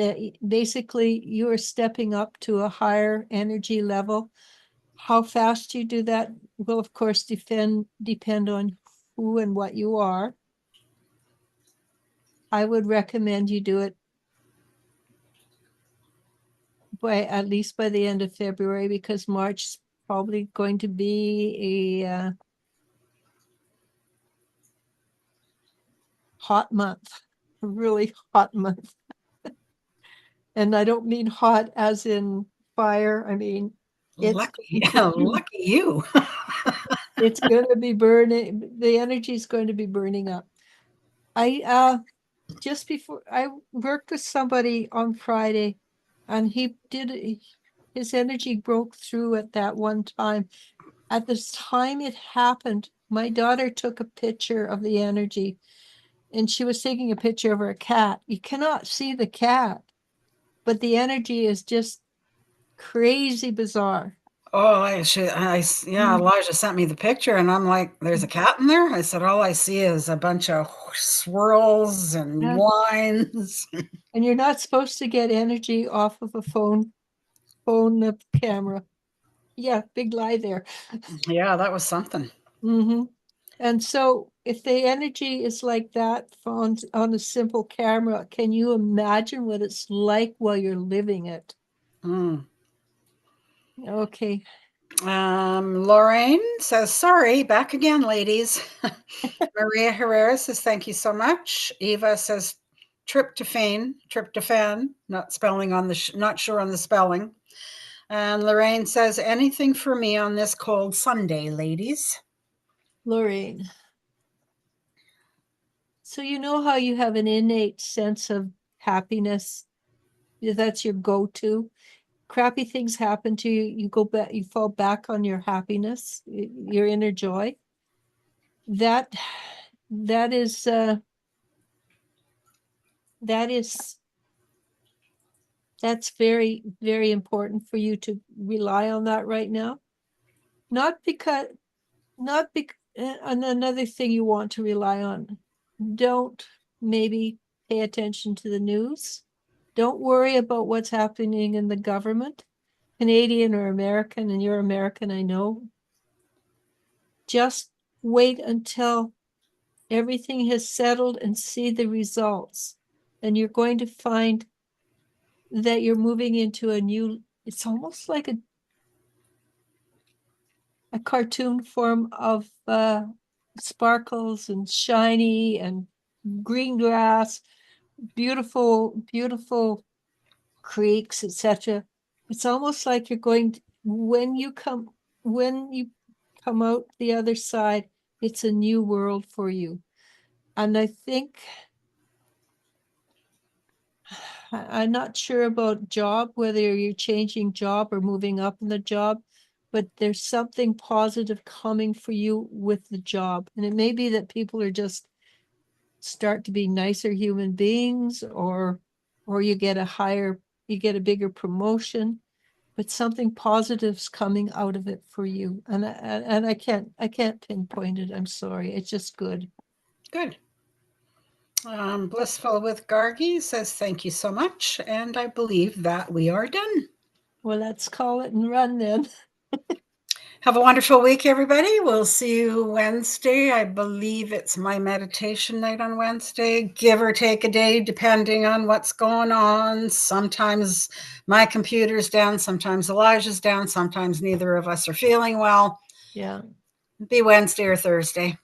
basically, you are stepping up to a higher energy level. How fast you do that will, of course, depend on who and what you are. I would recommend you do it at least by the end of February, because March is probably going to be a hot month, a really hot month. And I don't mean hot as in fire. I mean, lucky, lucky you. It's going to be burning. The energy is going to be burning up. Just before I worked with somebody on Friday, and his energy broke through at that one time. At this time it happened, my daughter took a picture of the energy, and she was taking a picture of her cat. You cannot see the cat, but the energy is just crazy bizarre. Oh, Elijah sent me the picture, and I'm like, there's a cat in there? I said, all I see is a bunch of swirls and lines. And you're not supposed to get energy off of a phone camera. Yeah, big lie there. Yeah, that was something. Mm-hmm. And so if the energy is like that on a simple camera, can you imagine what it's like while you're living it? Mm. Okay. Lorraine says, sorry, back again, ladies. Maria Herrera says, thank you so much. Eva says, tryptophan, not spelling on not sure on the spelling. And Lorraine says, anything for me on this cold Sunday, ladies? Lorraine. So you know how you have an innate sense of happiness? That's your go-to. Crappy things happen to you, you go back, you fall back on your happiness, your inner joy. That is that's very, very important for you to rely on that right now. Not because, and another thing you want to rely on, don't maybe pay attention to the news. Don't worry about what's happening in the government, Canadian or American, and you're American, I know. Just wait until everything has settled and see the results. And you're going to find that you're moving into it's almost like a cartoon form of sparkles and shiny and green grass, beautiful, beautiful creeks, etc. It's almost like you're going to, when you come out the other side, it's a new world for you. And I think I'm not sure about job, whether you're changing job or moving up in the job, but there's something positive coming for you with the job. And it may be that people are just start to be nicer human beings, or you get a bigger promotion, but something positive's coming out of it for you. And I can't pinpoint it. I'm sorry. It's just good. Good. Blissful with Gargi says, thank you so much. And I believe that we are done. Well, let's call it and run then. Have a wonderful week, everybody. We'll see you Wednesday. I believe it's my meditation night on Wednesday, give or take a day, depending on what's going on. Sometimes my computer's down, sometimes Elijah's down, sometimes neither of us are feeling well. Yeah. Be Wednesday or Thursday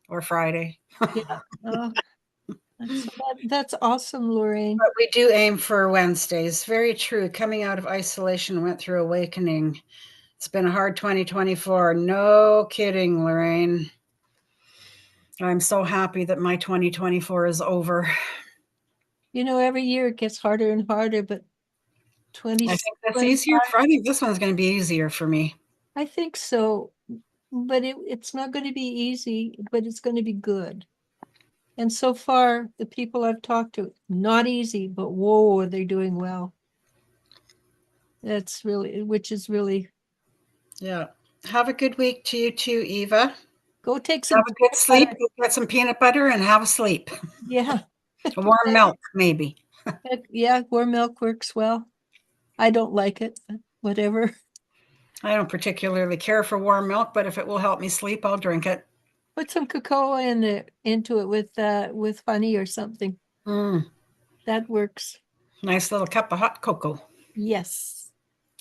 or Friday. Yeah. That's awesome, Lorraine. But we do aim for Wednesdays. Very true. Coming out of isolation, went through awakening. It's been a hard 2024. No kidding, Lorraine. I'm so happy that my 2024 is over. You know, every year it gets harder and harder, but I think that's easier. I think this one's going to be easier for me. I think so, but it's not going to be easy, but it's going to be good. And so far, the people I've talked to, not easy, but whoa, they're doing well. That's really, which is really. Yeah. Have a good week to you too, Eva. Go take some. Have a good sleep. Go get some peanut butter and have a sleep. Yeah. Warm milk, maybe. Yeah, warm milk works well. I don't like it, but whatever. I don't particularly care for warm milk, but if it will help me sleep, I'll drink it. Put some cocoa into it with honey or something. That works. Nice little cup of hot cocoa. Yes.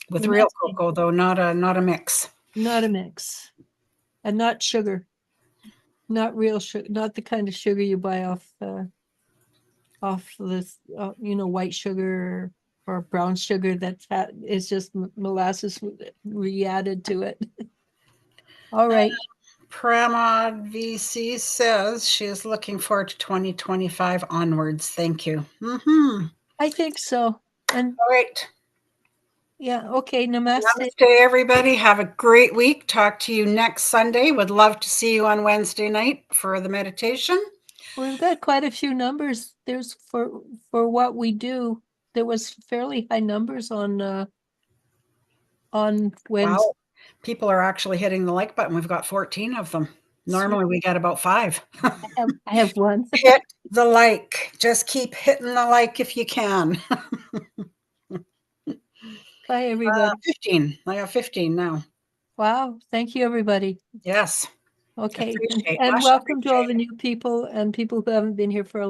With real cocoa, though, not a mix. Not a mix. And not sugar. Not real sugar, not the kind of sugar you buy off this, white sugar or brown sugar that is just molasses re-added to it. All right. Pramod VC says she is looking forward to 2025 onwards. Thank you. I think so. And all right. Yeah. Okay. Namaste. Namaste, everybody. Have a great week. Talk to you next Sunday. Would love to see you on Wednesday night for the meditation. We've got quite a few numbers. There's for what we do. There was fairly high numbers on Wednesday. Wow. People are actually hitting the like button. We've got 14 of them. Normally we get about 5. I have one. Hit the like. Just keep hitting the like if you can. Bye, everybody. 15. I have 15 now. Wow. Thank you, everybody. Yes. Okay. And welcome to all the new people and people who haven't been here for a long time.